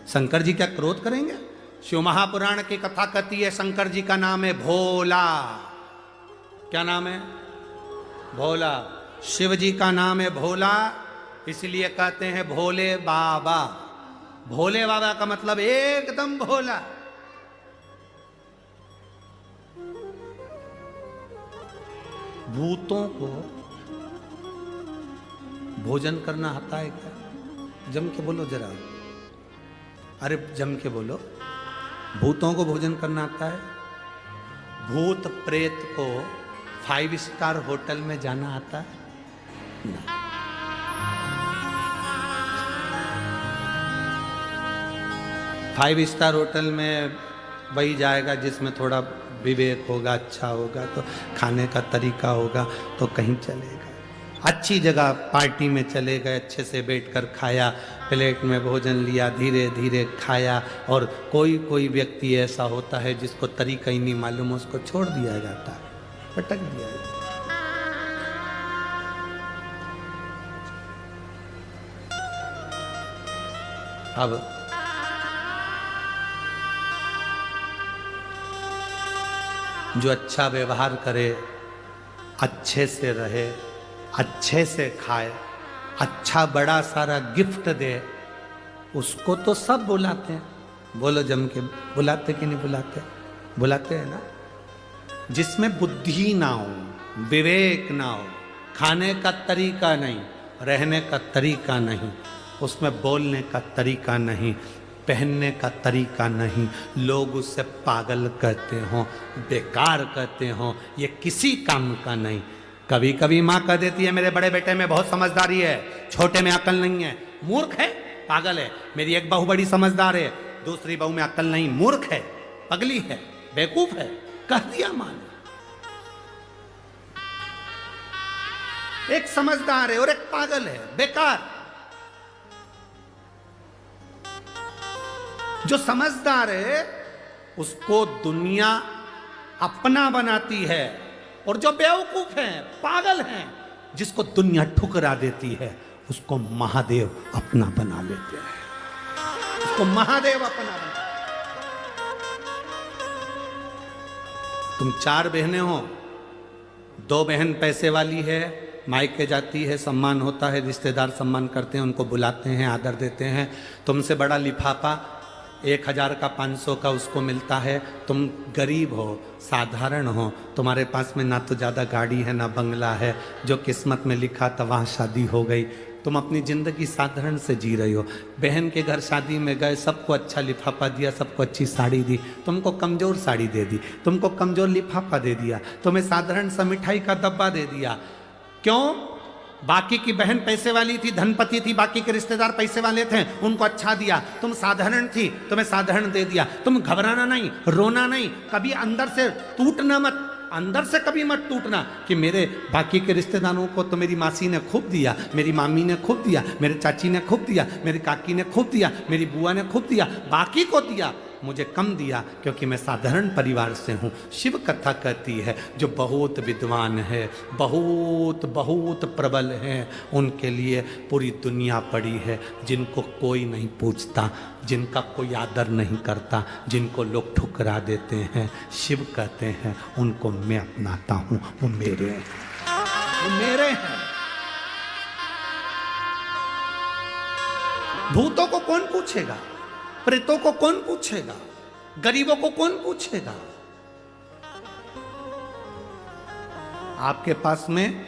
शंकर जी क्या क्रोध करेंगे? शिव महापुराण की कथा कहती है शंकर जी का नाम है भोला। क्या नाम है? भोला। शिव जी का नाम है भोला, इसलिए कहते हैं भोले बाबा। भोले बाबा का मतलब एकदम भोला। भूतों को भोजन करना आता है क्या? जम के बोलो जरा, अरे जम के बोलो, भूतों को भोजन करना आता है? भूत प्रेत को 5 स्टार होटल में जाना आता है? नहीं। 5 स्टार होटल में वही जाएगा जिसमें थोड़ा विवेक होगा, अच्छा होगा, तो खाने का तरीका होगा तो कहीं चलेगा। अच्छी जगह पार्टी में चले गए, अच्छे से बैठकर खाया, प्लेट में भोजन लिया, धीरे धीरे खाया। और कोई कोई व्यक्ति ऐसा होता है जिसको तरीका ही नहीं मालूम, उसको छोड़ दिया जाता है, पटक दिया जाता है। अब जो अच्छा व्यवहार करे, अच्छे से रहे, अच्छे से खाए, अच्छा बड़ा सारा गिफ्ट दे, उसको तो सब बुलाते हैं। बोलो जम के, बुलाते कि नहीं बुलाते? बुलाते हैं ना। जिसमें बुद्धि ना हो, विवेक ना हो, खाने का तरीका नहीं, रहने का तरीका नहीं, उसमें बोलने का तरीका नहीं, पहनने का तरीका नहीं, लोग उससे पागल कहते हो, बेकार कहते हो, ये किसी काम का नहीं। कभी कभी माँ कह देती है मेरे बड़े बेटे में बहुत समझदारी है, छोटे में अकल नहीं है। मूर्ख है, पागल है। मेरी एक बहू बड़ी समझदार है, दूसरी बहू में अकल नहीं, मूर्ख है, पगली है, बेवकूफ है, कह दिया माँ ने। एक समझदार है और एक पागल है, बेकार। जो समझदार है उसको दुनिया अपना बनाती है, और जो बेवकूफ है, पागल है, जिसको दुनिया ठुकरा देती है, उसको महादेव अपना बना लेते हैं। उसको महादेव अपना बना। तुम 4 बहनें हो, 2 बहन पैसे वाली है, मायके जाती है, सम्मान होता है, रिश्तेदार सम्मान करते हैं, उनको बुलाते हैं, आदर देते हैं। तुमसे बड़ा लिफाफा 1000 का 500 का उसको मिलता है। तुम गरीब हो, साधारण हो, तुम्हारे पास में ना तो ज़्यादा गाड़ी है ना बंगला है, जो किस्मत में लिखा था वहाँ शादी हो गई। तुम अपनी ज़िंदगी साधारण से जी रही हो। बहन के घर शादी में गए, सबको अच्छा लिफाफा दिया, सबको अच्छी साड़ी दी, तुमको कमज़ोर साड़ी दे दी, तुमको कमज़ोर लिफाफा दे दिया, तुम्हें साधारण सा मिठाई का डब्बा दे दिया। क्यों? बाकी की बहन पैसे वाली थी, धनपति थी, बाकी के रिश्तेदार पैसे वाले थे, उनको अच्छा दिया। तुम साधारण थी, तुम्हें साधारण दे दिया। तुम घबराना नहीं, रोना नहीं, कभी अंदर से टूटना मत, अंदर से कभी मत टूटना कि मेरे बाकी के रिश्तेदारों को तो मेरी मासी ने खूब दिया, मेरी मामी ने खूब दिया, मेरे चाची ने खूब दिया, मेरी काकी ने खूब दिया, मेरी बुआ ने खूब दिया, बाकी को दिया, मुझे कम दिया क्योंकि मैं साधारण परिवार से हूँ। शिव कथा कहती है जो बहुत विद्वान है, बहुत बहुत प्रबल हैं, उनके लिए पूरी दुनिया पड़ी है। जिनको कोई नहीं पूछता, जिनका कोई आदर नहीं करता, जिनको लोग ठुकरा देते हैं, शिव कहते हैं उनको मैं अपनाता हूँ, वो मेरे हैं, वो मेरे हैं। भूतों को कौन पूछेगा? प्रेतों को कौन पूछेगा? गरीबों को कौन पूछेगा? आपके पास में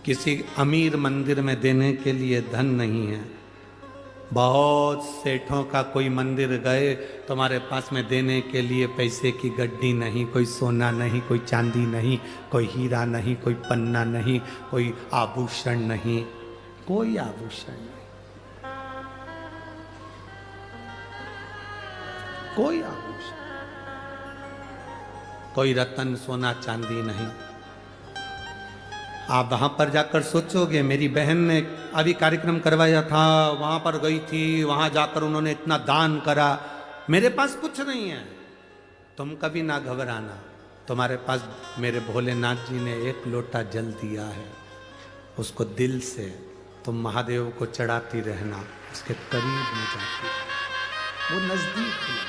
किसी अमीर मंदिर में देने के लिए धन नहीं है, बहुत सेठों का कोई मंदिर गए, तुम्हारे पास में देने के लिए पैसे की गड्डी नहीं, कोई सोना नहीं, कोई चांदी नहीं, कोई हीरा नहीं, कोई पन्ना नहीं, कोई आभूषण नहीं, कोई आभूषण नहीं, कोई आभूषण, कोई रतन सोना चांदी नहीं। आप वहां पर जाकर सोचोगे मेरी बहन ने अभी कार्यक्रम करवाया था, वहां पर गई थी, वहां जाकर उन्होंने इतना दान करा, मेरे पास कुछ नहीं है। तुम कभी ना घबराना, तुम्हारे पास मेरे भोलेनाथ जी ने 1 लोटा जल दिया है, उसको दिल से तुम महादेव को चढ़ाती रहना, उसके करीब में जाती, वो नजदीक है।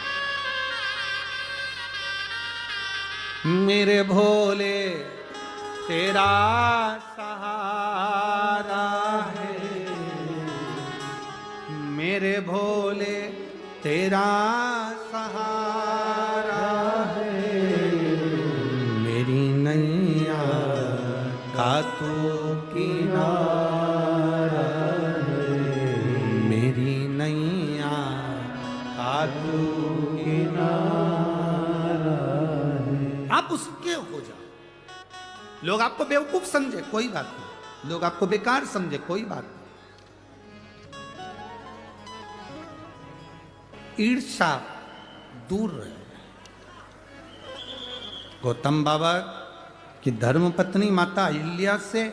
मेरे भोले तेरा सहारा है, मेरे भोले तेरा सहारा है, मेरी नैया का तू किनारा है, मेरी नैया का तू किनारा। आप उसके हो जाओ। लोग आपको बेवकूफ समझे कोई बात नहीं, लोग आपको बेकार समझे कोई बात नहीं, ईर्ष्या दूर रहे। गौतम बाबा की धर्मपत्नी माता अहिल्या से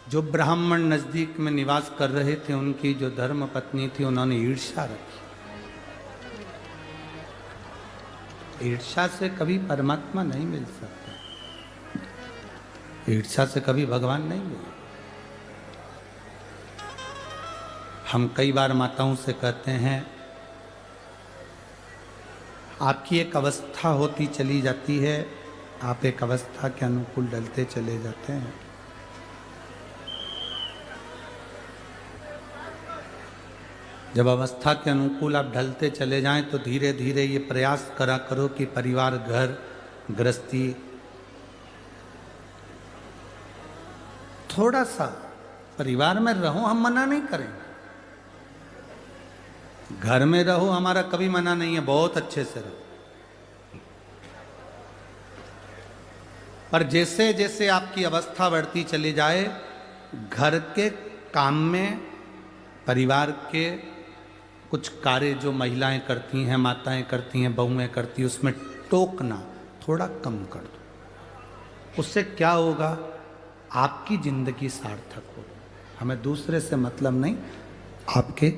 जो ब्राह्मण नजदीक में निवास कर रहे थे, उनकी जो धर्मपत्नी थी, उन्होंने ईर्ष्या रखी। ईर्ष्या से कभी परमात्मा नहीं मिल सकता, ईर्ष्या से कभी भगवान नहीं मिले। हम कई बार माताओं से कहते हैं आपकी एक अवस्था होती चली जाती है, आप एक अवस्था के अनुकूल ढलते चले जाते हैं। जब अवस्था के अनुकूल आप ढलते चले जाएं तो धीरे धीरे ये प्रयास करा करो कि परिवार, घर गृहस्थी थोड़ा सा परिवार में रहो, हम मना नहीं करेंगे। घर में रहो, हमारा कभी मना नहीं है, बहुत अच्छे से रहो। पर जैसे जैसे आपकी अवस्था बढ़ती चली जाए, घर के काम में, परिवार के कुछ कार्य जो महिलाएं करती हैं, माताएं करती हैं, बहुएं करती हैं, उसमें टोकना थोड़ा कम कर दो। उससे क्या होगा, आपकी जिंदगी सार्थक होगी। हमें दूसरे से मतलब नहीं, आपके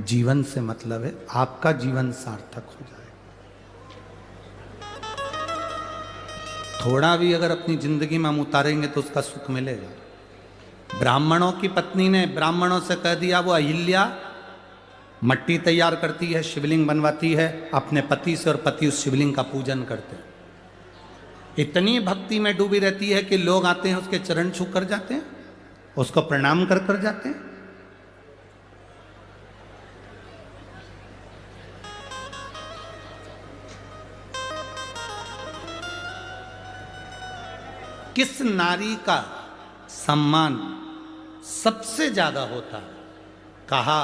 जीवन से मतलब है, आपका जीवन सार्थक हो जाए। थोड़ा भी अगर अपनी जिंदगी में हम उतारेंगे तो उसका सुख मिलेगा। ब्राह्मणों की पत्नी ने ब्राह्मणों से कह दिया, वो अहिल्या मट्टी तैयार करती है, शिवलिंग बनवाती है अपने पति से, और पति उस शिवलिंग का पूजन करते हैं। इतनी भक्ति में डूबी रहती है कि लोग आते हैं, उसके चरण छू कर जाते हैं, उसको प्रणाम कर कर जाते हैं। किस नारी का सम्मान सबसे ज्यादा होता है? कहा,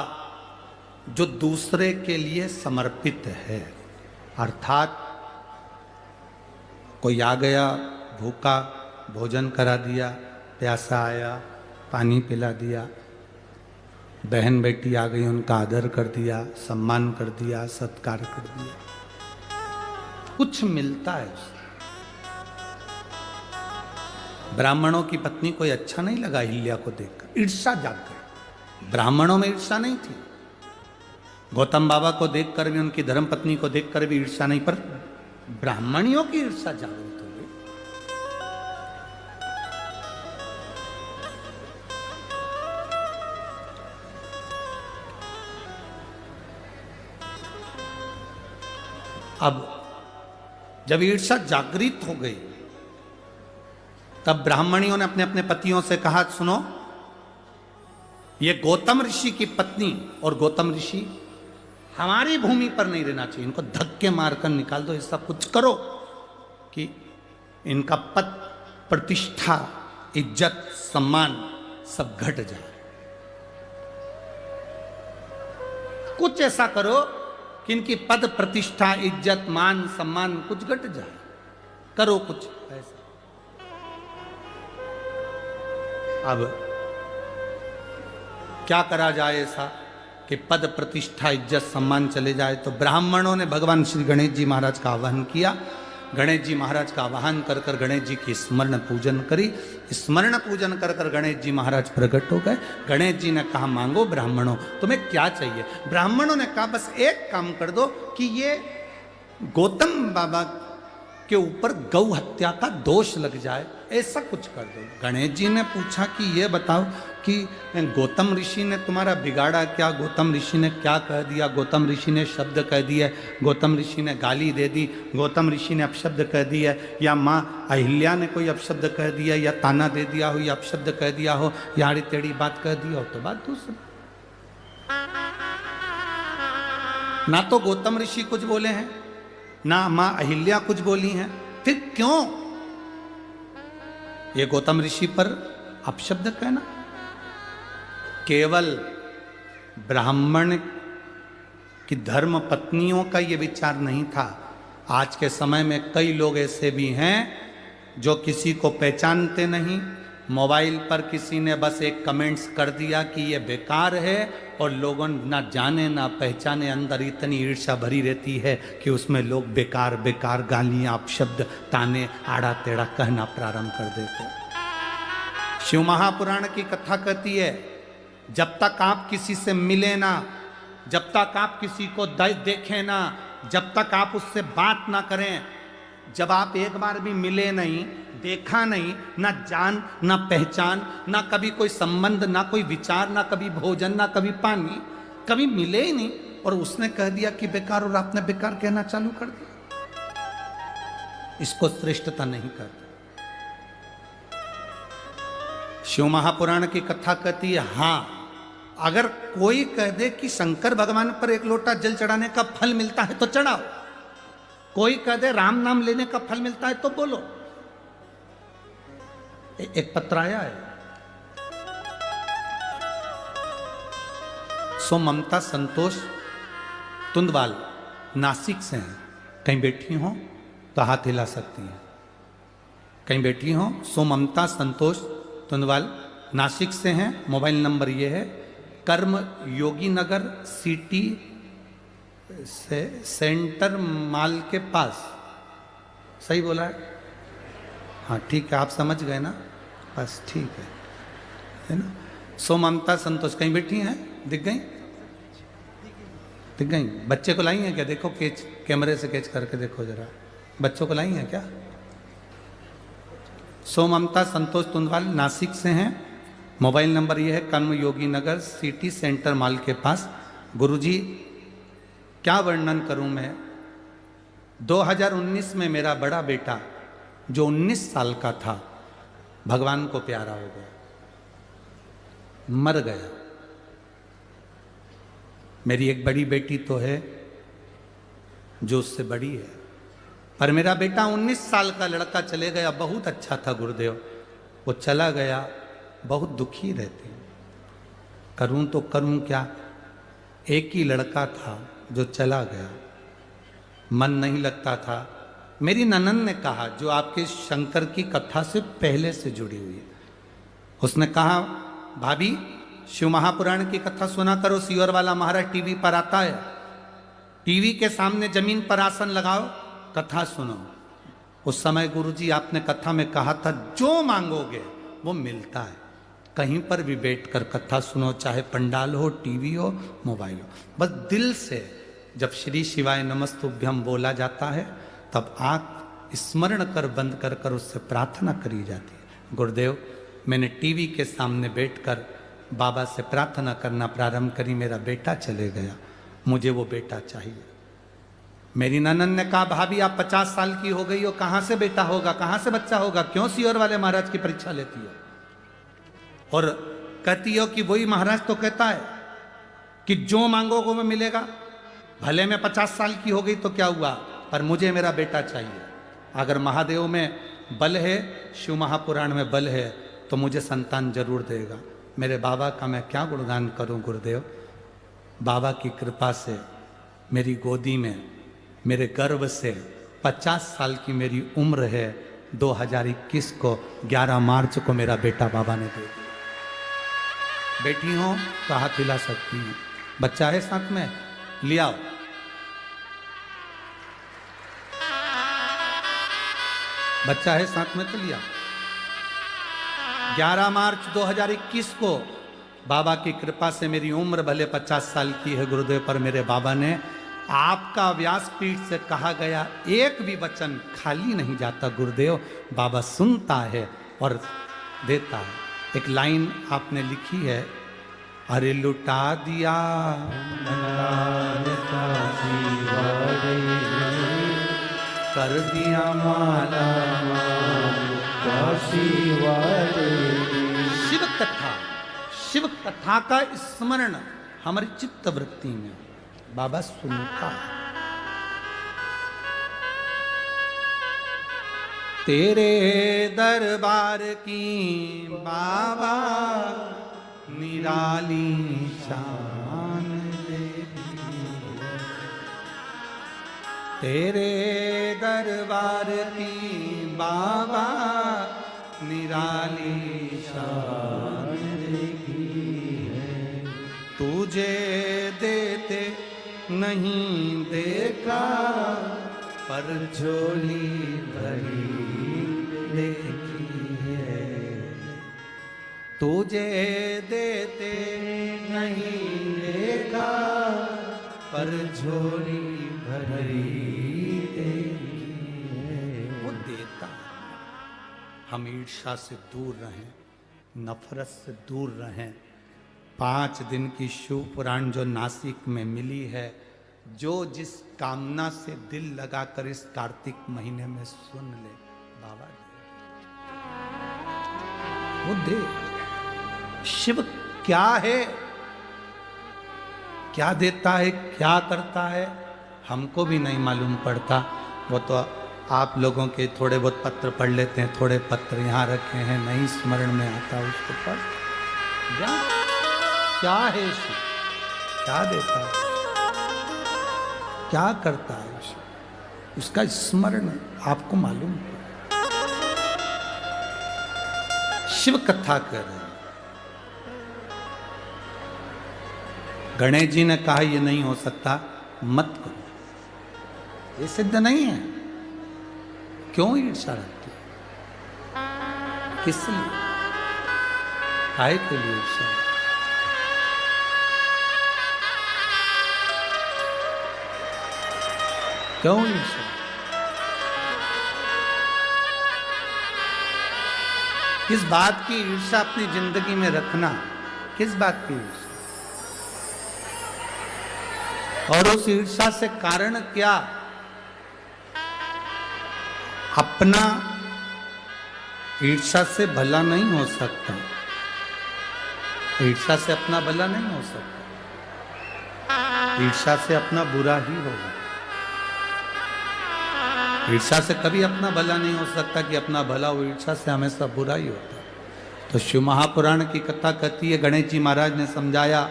जो दूसरे के लिए समर्पित है। अर्थात कोई आ गया भूखा, भोजन करा दिया, प्यासा आया पानी पिला दिया, बहन बेटी आ गई उनका आदर कर दिया, सम्मान कर दिया, सत्कार कर दिया, कुछ मिलता है उससे। ब्राह्मणों की पत्नी कोई अच्छा नहीं लगा अहिल्या को देखकर, ईर्ष्या जाग गई। ब्राह्मणों में ईर्ष्या नहीं थी, गौतम बाबा को देखकर भी, उनकी धर्मपत्नी को देखकर भी ईर्ष्या नहीं, पर ब्राह्मणियों की ईर्ष्या जागृत हो गई। अब जब ईर्ष्या जागृत हो गई, तब ब्राह्मणियों ने अपने अपने पतियों से कहा, सुनो, ये गौतम ऋषि की पत्नी और गौतम ऋषि हमारी भूमि पर नहीं रहना चाहिए, इनको धक्के मारकर निकाल दो, ऐसा कुछ करो कि इनका पद, प्रतिष्ठा, इज्जत, सम्मान सब घट जाए। कुछ ऐसा करो कि इनकी पद, प्रतिष्ठा, इज्जत, मान, सम्मान कुछ घट जाए, करो कुछ ऐसा। अब क्या करा जाए ऐसा कि पद, प्रतिष्ठा, इज्जत, सम्मान चले जाए? तो ब्राह्मणों ने भगवान श्री गणेश जी महाराज का आवाहन किया। गणेश जी महाराज का आवाहन कर कर गणेश जी की स्मरण पूजन करी। स्मरण पूजन कर कर गणेश जी महाराज प्रकट हो गए। गणेश जी ने कहा, मांगो ब्राह्मणों, तुम्हें क्या चाहिए? ब्राह्मणों ने कहा, बस एक काम कर दो कि ये गौतम बाबा के ऊपर गौ हत्या का दोष लग जाए, ऐसा कुछ कर दो। गणेश जी ने पूछा कि ये बताओ कि गौतम ऋषि ने तुम्हारा बिगाड़ा क्या? गौतम ऋषि ने क्या कह दिया? गौतम ऋषि ने शब्द कह दिए, गौतम ऋषि ने गाली दे दी, गौतम ऋषि ने अपशब्द कह दिया, या माँ अहिल्या ने कोई अपशब्द कह दिया, या ताना दे दिया हो, या अपशब्द कह दिया हो, या आड़ी टेढ़ी बात कह दी हो, तो बात दूसरी। ना तो गौतम ऋषि कुछ बोले हैं, ना माँ अहिल्या कुछ बोली हैं, फिर क्यों ये गौतम ऋषि पर अपशब्द कहना? केवल ब्राह्मण की धर्म पत्नियों का ये विचार नहीं था। आज के समय में कई लोग ऐसे भी हैं जो किसी को पहचानते नहीं, मोबाइल पर किसी ने बस एक कमेंट्स कर दिया कि ये बेकार है, और लोगों ना जाने ना पहचाने, अंदर इतनी ईर्ष्या भरी रहती है कि उसमें लोग बेकार बेकार गालियां, अपशब्द, ताने, आड़ा टेढ़ा कहना प्रारंभ कर देते हैं। शिव महापुराण की कथा कहती है, जब तक आप किसी से मिले ना, जब तक आप किसी को देखें ना, जब तक आप उससे बात ना करें, जब आप एक बार भी मिले नहीं, देखा नहीं, ना जान ना पहचान, ना कभी कोई संबंध, ना कोई विचार, ना कभी भोजन, ना कभी पानी, कभी मिले ही नहीं, और उसने कह दिया कि बेकार, और आपने बेकार कहना चालू कर दिया, इसको श्रेष्ठता नहीं कहते। शिव महापुराण की कथा कहती है, हाँ, अगर कोई कह दे कि शंकर भगवान पर एक लोटा जल चढ़ाने का फल मिलता है तो चढ़ाओ, कोई कह दे राम नाम लेने का फल मिलता है तो बोलो। एक पत्र आया है, सो ममता संतोष तुंदवाल नासिक से हैं, कहीं बैठी हो तो हाथ हिला सकती हैं, कहीं बैठी हो। सो ममता संतोष तुंदवाल नासिक से हैं, मोबाइल नंबर ये है कर्म योगी नगर सिटी से सेंटर माल के पास। सही बोला है? हाँ ठीक है, आप समझ गए ना, बस ठीक है ना। सो ममता संतोष कहीं बैठी हैं, दिख गई? दिख गई? बच्चे को लाई हैं क्या? देखो कैच, कैमरे से कैच करके देखो जरा, बच्चों को लाई हैं क्या? सो ममता संतोष तुंदवाल नासिक से हैं, मोबाइल नंबर ये है कर्म योगी नगर सिटी सेंटर माल के पास। गुरुजी क्या वर्णन करूं मैं, 2019 में मेरा बड़ा बेटा जो 19 साल का था भगवान को प्यारा हो गया, मर गया। मेरी एक बड़ी बेटी तो है जो उससे बड़ी है, पर मेरा बेटा 19 साल का लड़का चले गया, बहुत अच्छा था गुरुदेव, वो चला गया, बहुत दुखी रहती हूँ, करूं तो करूं क्या। एक ही लड़का था जो चला गया, मन नहीं लगता था। मेरी ननद ने कहा, जो आपके शंकर की कथा से पहले से जुड़ी हुई है, उसने कहा भाभी शिव महापुराण की कथा सुना करो, सीवर वाला महाराज टीवी पर आता है, टीवी के सामने जमीन पर आसन लगाओ, कथा सुनो। उस समय गुरुजी आपने कथा में कहा था जो मांगोगे वो मिलता है, कहीं पर भी बैठकर कथा सुनो, चाहे पंडाल हो, टीवी हो, मोबाइल हो, बस दिल से जब श्री शिवाय नमस्तुभ्यम बोला जाता है तब आंख स्मरण कर बंद कर कर उससे प्रार्थना करी जाती है। गुरुदेव मैंने टीवी के सामने बैठकर बाबा से प्रार्थना करना प्रारंभ करी, मेरा बेटा चले गया, मुझे वो बेटा चाहिए। मेरी ननद ने कहा भाभी आप 50 साल की हो गई हो, कहां से बेटा होगा, कहां से बच्चा होगा, क्यों सीवर वाले महाराज की परीक्षा लेती हो? और कहती हो कि वही महाराज तो कहता है कि जो मांगोगे वो मिलेगा। भले मैं 50 साल की हो गई तो क्या हुआ, पर मुझे मेरा बेटा चाहिए। अगर महादेव में बल है, शिव महापुराण में बल है, तो मुझे संतान जरूर देगा। मेरे बाबा का मैं क्या गुणगान करूं गुरुदेव। बाबा की कृपा से मेरी गोदी में, मेरे गर्भ से 50 साल की मेरी उम्र है। 2021 को 11 मार्च को मेरा बेटा बाबा ने दे दिया। बेटी हो तो हाथ हिला सकती हैं, बच्चा है साथ में, ले आओ। बच्चा है साथ में तो लिया। 11 मार्च 2021 को बाबा की कृपा से मेरी उम्र भले 50 साल की है गुरुदेव, पर मेरे बाबा ने आपका व्यासपीठ से कहा गया एक भी वचन खाली नहीं जाता गुरुदेव। बाबा सुनता है और देता है। एक लाइन आपने लिखी है, अरे लुटा दिया कर दिया माला शिव कथा, शिव कथा का स्मरण हमारी चित्त वृत्ति में बाबा सुनता है। तेरे दरबार की बाबा निराली शान देखी, तेरे दरबार की बाबा निराली शान देखी है। तुझे देते नहीं देखा पर झोली भरी देखी है। तुझे देते नहीं देखा पर झोली भरी देखी है। वो देता। हम ईर्ष्या से दूर रहें, नफरत से दूर रहें। 5 दिन की शिव पुराण जो नासिक में मिली है, जो जिस कामना से दिल लगाकर इस कार्तिक महीने में सुन ले, बाबा दे, वो दे। शिव क्या है क्या देता है, क्या करता है, हमको भी नहीं मालूम पड़ता। वो तो आप लोगों के थोड़े बहुत पत्र पढ़ लेते हैं, थोड़े पत्र यहाँ रखे हैं, नहीं स्मरण में आता उसको पढ़ जा। क्या है शिव, क्या देता है, क्या करता है शिव, उसका स्मरण आपको मालूम है। शिव कथा कर रहे हैं। गणेश जी ने कहा ये नहीं हो सकता, मत करो, ये सिद्ध नहीं है। क्यों ईर्षा रखती है, किस लिए, काहे के लिए ईर्षा? क्यों ईर्षा? किस बात की ईर्षा अपनी जिंदगी में रखना, किस बात की ईर्षा? और उस ईर्षा से कारण क्या? अपना ईर्षा से भला नहीं हो सकता, ईर्षा से अपना भला नहीं हो सकता, ईर्षा से अपना बुरा ही होगा। ईर्षा से कभी अपना भला नहीं हो सकता कि अपना भला हो, ईर्षा से हमेशा बुरा ही होता है। तो शिव महापुराण की कथा कहती है, गणेश जी महाराज ने समझाया,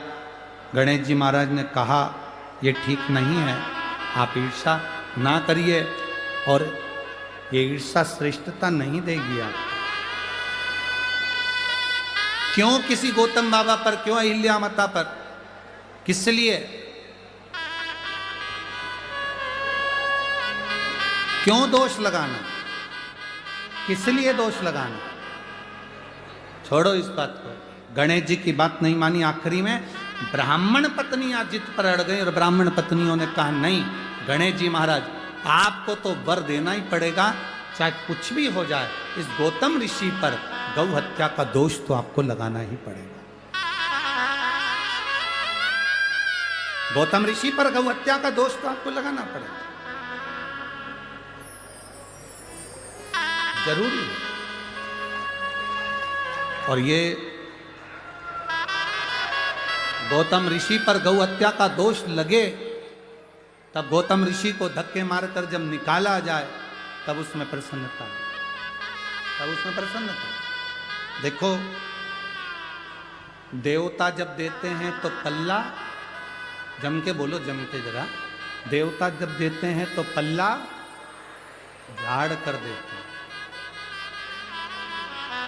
गणेश जी महाराज ने कहा ये ठीक नहीं है, आप ईर्षा ना करिए, और ये ईर्षा श्रेष्ठता नहीं देगी आपको। क्यों किसी गौतम बाबा पर, क्यों अहिल्या माता पर, किस लिए, क्यों दोष लगाना, किस लिए दोष लगाना? छोड़ो इस बात को। गणेश जी की बात नहीं मानी, आखिरी में ब्राह्मण पत्नियां जिद पर अड़ गई और ब्राह्मण पत्नियों ने कहा नहीं गणेश जी महाराज आपको तो वर देना ही पड़ेगा, चाहे कुछ भी हो जाए। इस गौतम ऋषि पर गौ हत्या का दोष तो आपको लगाना ही पड़ेगा। गौतम ऋषि पर गौ हत्या का दोष तो आपको लगाना पड़ेगा, जरूरी है। और ये गौतम ऋषि पर गौ हत्या का दोष लगे, तब गौतम ऋषि को धक्के मारकर जब निकाला जाए तब उसमें प्रसन्नता, तब उसमें प्रसन्नता। देखो देवता जब देते हैं तो पल्ला, जम के बोलो, जम के जरा, देवता जब देते हैं तो पल्ला झाड़ कर देते हैं,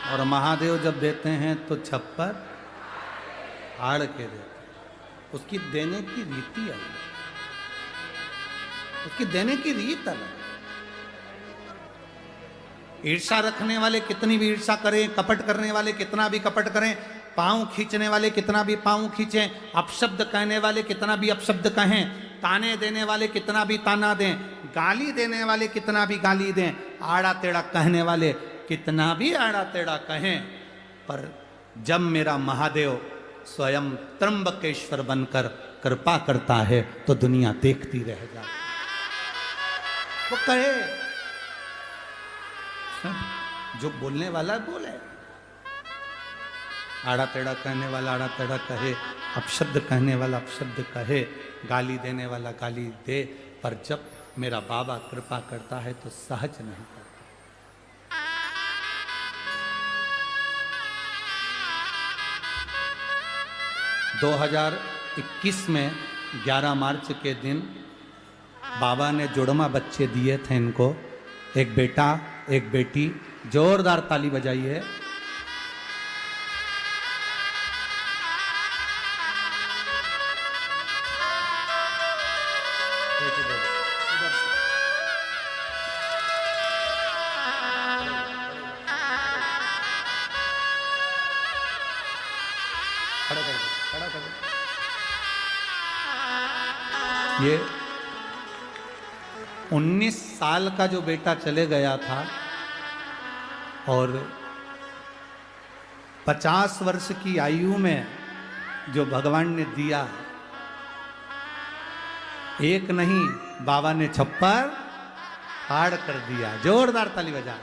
और महादेव जब देते हैं तो छप्पर आड़ के देते हैं। उसकी देने की रीति अलग, उसकी देने की रीत अलग। ईर्षा रखने वाले कितनी भी ईर्षा करें, कपट करने वाले कितना भी कपट करें, पांव खींचने वाले कितना भी पांव खींचें, अपशब्द कहने वाले कितना भी अपशब्द कहें, ताने देने वाले कितना भी ताना दें, गाली देने वाले कितना भी गाली दें, आड़ा टेढ़ा कहने वाले कितना भी आड़ा टेढ़ा कहें, पर जब मेरा महादेव स्वयं त्र्यंबकेश्वर बनकर कृपा करता है तो दुनिया देखती रह जाती। वो कहे, जो बोलने वाला बोले, आड़ा टेढ़ा कहने वाला आड़ा टेढ़ा कहे, अपशब्द कहने वाला अपशब्द कहे, गाली देने वाला गाली दे, पर जब मेरा बाबा कृपा करता है तो सहज नहीं करता। 2021 में 11 मार्च के दिन बाबा ने जुड़वा बच्चे दिए थे इनको, एक बेटा एक बेटी। जोरदार ताली बजाइए। खड़ा कर। ये 19 साल का जो बेटा चले गया था और 50 वर्ष की आयु में जो भगवान ने दिया, एक नहीं बाबा ने छप्पर फाड़ कर दिया। जोरदार ताली बजा।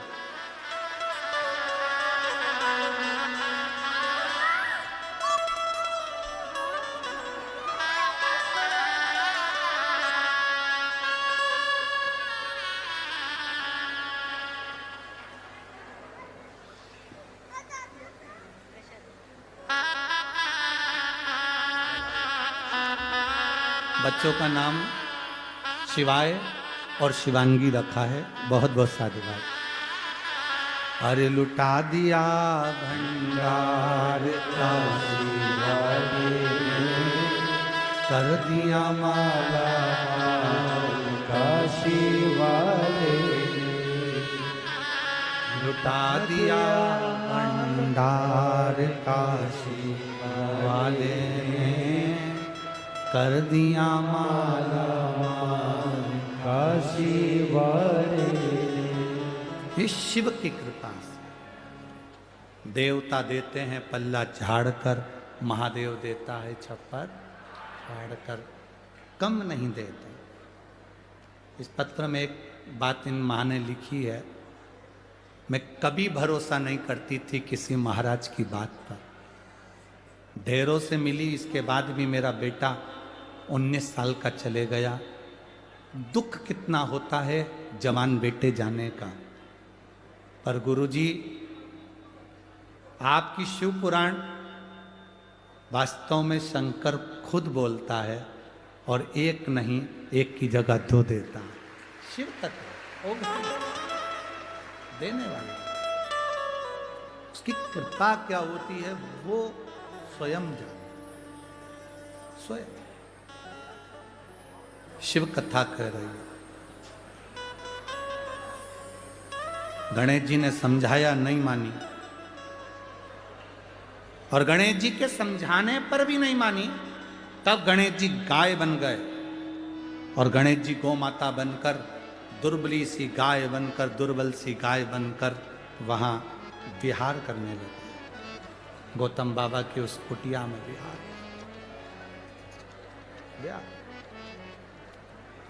बच्चों का नाम शिवाय और शिवांगी रखा है। बहुत बहुत साधुवाद। अरे लुटा दिया भंडार काशी वाले ने, कर दिया माला काशी वाले ने, लुटा दिया भंडार काशी वाले ने, कर दिया माला काशी वाले ने। इस शिव की कृपा से देवता देते हैं पल्ला झाड़कर, महादेव देता है छप्पर फाड़कर, कम नहीं देते। इस पत्र में एक बात इन माँ ने लिखी है, मैं कभी भरोसा नहीं करती थी किसी महाराज की बात पर। ढेरों से मिली, इसके बाद भी मेरा बेटा 19 साल का चले गया। दुख कितना होता है जवान बेटे जाने का। पर गुरुजी, आपकी शिव पुराण वास्तव में शंकर खुद बोलता है और एक नहीं, एक की जगह दो देता है। शिव तत्व वो देने वाला, उसकी कृपा क्या होती है वो स्वयं जाने, स्वयं। शिव कथा कह रही है। गणेश जी ने समझाया, नहीं मानी, और गणेश जी के समझाने पर भी नहीं मानी। तब गणेश जी गाय बन गए और गणेश जी गौ माता बनकर, दुर्बली सी गाय बनकर, दुर्बल सी गाय बनकर वहां विहार करने लगे। गौतम बाबा की उस कुटिया में विहार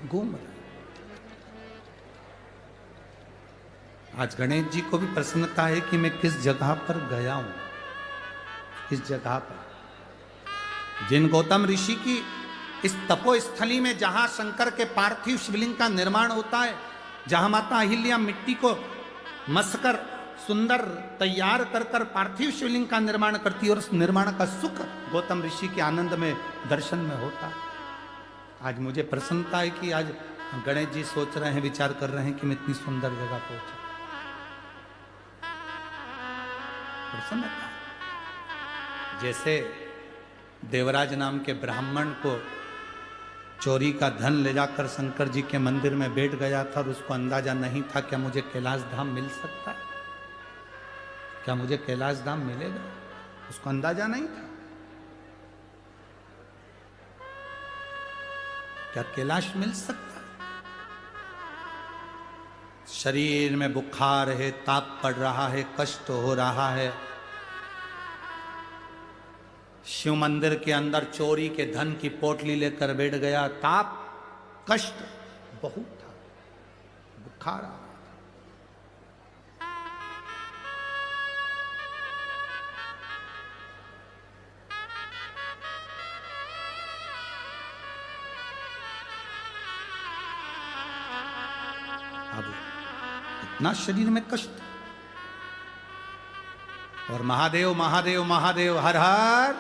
घूम रहे। आज गणेश जी को भी प्रसन्नता है कि मैं किस जगह पर गया हूं, किस जगह पर। जिन गौतम ऋषि की इस तपोस्थली में, जहां शंकर के पार्थिव शिवलिंग का निर्माण होता है, जहां माता अहिल्या मिट्टी को मसकर सुंदर तैयार कर कर पार्थिव शिवलिंग का निर्माण करती है, और उस निर्माण का सुख गौतम ऋषि के आनंद में, दर्शन में होता है। आज मुझे प्रसन्नता है कि आज गणेश जी सोच रहे हैं, विचार कर रहे हैं कि मैं इतनी सुंदर जगह पहुंचा। प्रसन्नता। जैसे देवराज नाम के ब्राह्मण को चोरी का धन ले जाकर शंकर जी के मंदिर में बैठ गया था और उसको अंदाजा नहीं था क्या मुझे कैलाश धाम मिल सकता है, क्या मुझे कैलाश धाम मिलेगा, उसको अंदाजा नहीं था। क्या कैलाश मिल सकता है? शरीर में बुखार है, ताप पड़ रहा है, कष्ट हो रहा है। शिव मंदिर के अंदर चोरी के धन की पोटली लेकर बैठ गया। ताप, कष्ट बहुत था, बुखार। अब इतना शरीर में कष्ट, और महादेव महादेव महादेव, हर हर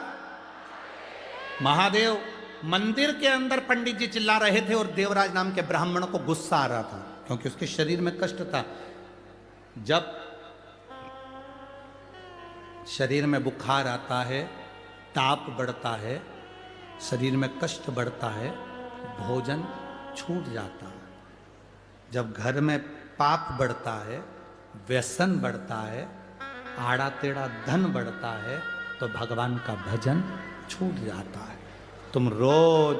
महादेव। मंदिर के अंदर पंडित जी चिल्ला रहे थे और देवराज नाम के ब्राह्मण को गुस्सा आ रहा था क्योंकि उसके शरीर में कष्ट था। जब शरीर में बुखार आता है, ताप बढ़ता है, शरीर में कष्ट बढ़ता है, भोजन छूट जाता है। जब घर में पाप बढ़ता है, व्यसन बढ़ता है, आड़ा टेढ़ा धन बढ़ता है, तो भगवान का भजन छूट जाता है। तुम रोज,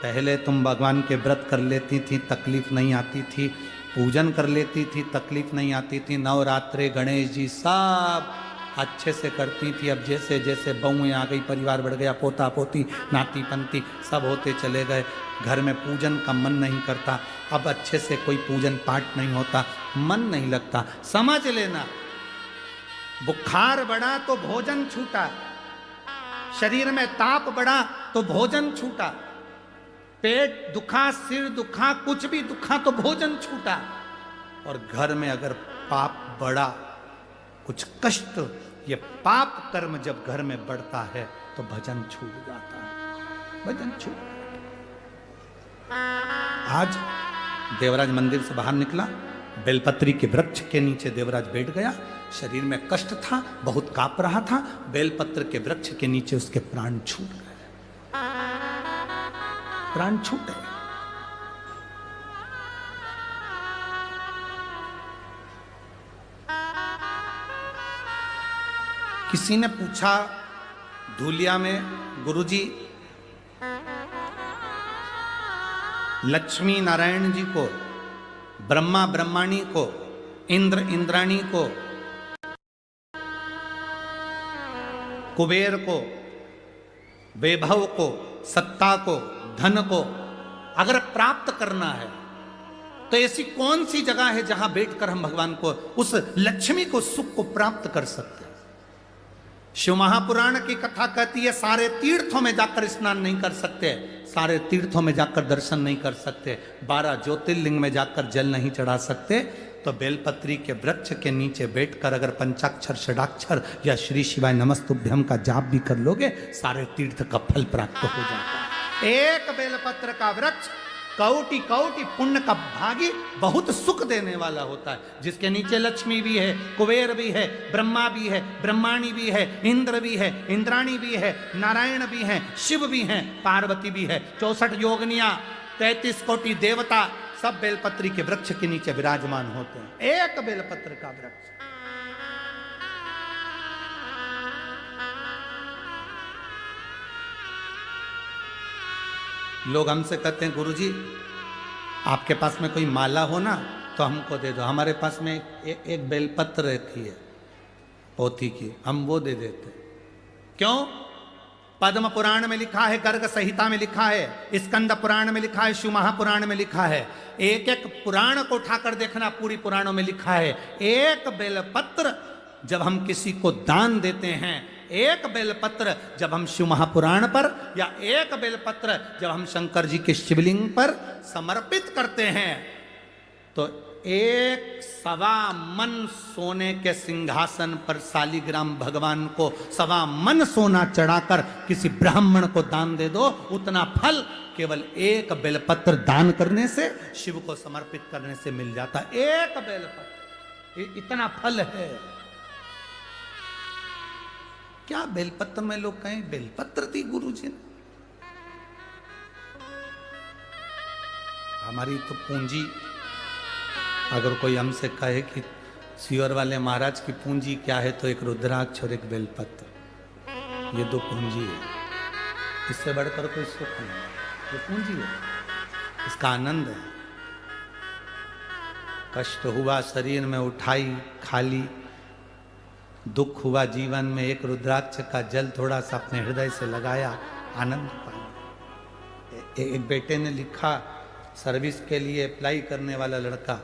पहले तुम भगवान के व्रत कर लेती थी, तकलीफ नहीं आती थी, पूजन कर लेती थी, तकलीफ नहीं आती थी, नवरात्रे गणेश जी सब अच्छे से करती थी। अब जैसे जैसे बहुएं आ गई, परिवार बढ़ गया, पोता पोती नाती पंती सब होते चले गए, घर में पूजन का मन नहीं करता। अब अच्छे से कोई पूजन पाठ नहीं होता, मन नहीं लगता। समझ लेना, बुखार बढ़ा तो भोजन छूटा, शरीर में ताप बढ़ा तो भोजन छूटा, पेट दुखा, सिर दुखा, कुछ भी दुखा तो भोजन छूटा। और घर में अगर पाप बढ़ा, कुछ कष्ट, ये पाप कर्म जब घर में बढ़ता है तो भजन छूट जाता है, भजन छूट। आज देवराज मंदिर से बाहर निकला, बेलपत्री के वृक्ष के नीचे देवराज बैठ गया। शरीर में कष्ट था, बहुत कांप रहा था। बेलपत्र के वृक्ष के नीचे उसके प्राण छूट गए, प्राण छूटे। किसी ने पूछा धूलिया में, गुरुजी लक्ष्मी नारायण जी को, ब्रह्मा ब्रह्माणी को, इंद्र इंद्राणी को, कुबेर को, वैभव को, सत्ता को, धन को अगर प्राप्त करना है तो ऐसी कौन सी जगह है जहां बैठकर हम भगवान को, उस लक्ष्मी को, सुख को प्राप्त कर सकते हैं? शिव महापुराण की कथा कहती है सारे तीर्थों में जाकर स्नान नहीं कर सकते, सारे तीर्थों में जाकर दर्शन नहीं कर सकते, 12 ज्योतिर्लिंग में जाकर जल नहीं चढ़ा सकते, तो बेलपत्री के वृक्ष के नीचे बैठकर अगर पंचाक्षर षडाक्षर या श्री शिवाय नमस्तुभ्यम का जाप भी कर लोगे, सारे तीर्थ का फल प्राप्त हो जाता है। एक बेलपत्र का वृक्ष कौटि कौटि पुण्य का भागी, बहुत सुख देने वाला होता है, जिसके नीचे लक्ष्मी भी है, कुबेर भी है, ब्रह्मा भी है, ब्रह्माणी भी है, इंद्र भी है, इंद्राणी भी है, नारायण भी है, शिव भी है, पार्वती भी है, 64 योगनिया, 33 कोटि देवता सब बेलपत्री के वृक्ष के नीचे विराजमान होते हैं। एक बेलपत्र का वृक्ष। लोग हमसे कहते हैं गुरुजी आपके पास में कोई माला हो ना तो हमको दे दो। हमारे पास में एक बेलपत्र रहती है पोथी की, हम वो दे देते। क्यों? पद्म पुराण में लिखा है, गर्ग संहिता में लिखा है, स्कंद पुराण में लिखा है, शिव महापुराण में लिखा है। एक एक पुराण को उठाकर देखना, पूरी पुराणों में लिखा है एक बेलपत्र जब हम किसी को दान देते हैं, एक बेलपत्र जब हम शिव महापुराण पर, या एक बेलपत्र जब हम शंकर जी के शिवलिंग पर समर्पित करते हैं, तो 1.25 मन सोने के सिंहासन पर शालिग्राम भगवान को 1.25 मन सोना चढ़ाकर किसी ब्राह्मण को दान दे दो, उतना फल केवल एक बेलपत्र दान करने से, शिव को समर्पित करने से मिल जाता। एक बेलपत्र इतना फल है। क्या बेलपत्र में लोग कहें बेलपत्र दी गुरुजी ने? हमारी तो पूंजी, अगर कोई हमसे कहे कि सीवर वाले महाराज की पूंजी क्या है, तो एक रुद्राक्ष और एक बेलपत्र, ये 2 पूंजी है। इससे बढ़कर कोई सुख नहीं, ये पूंजी है, इसका आनंद है। कष्ट हुआ शरीर में उठाई खाली, दुख हुआ जीवन में एक रुद्राक्ष का जल थोड़ा सा अपने हृदय से लगाया, आनंद पाया। एक बेटे ने लिखा, सर्विस के लिए अप्लाई करने वाला लड़का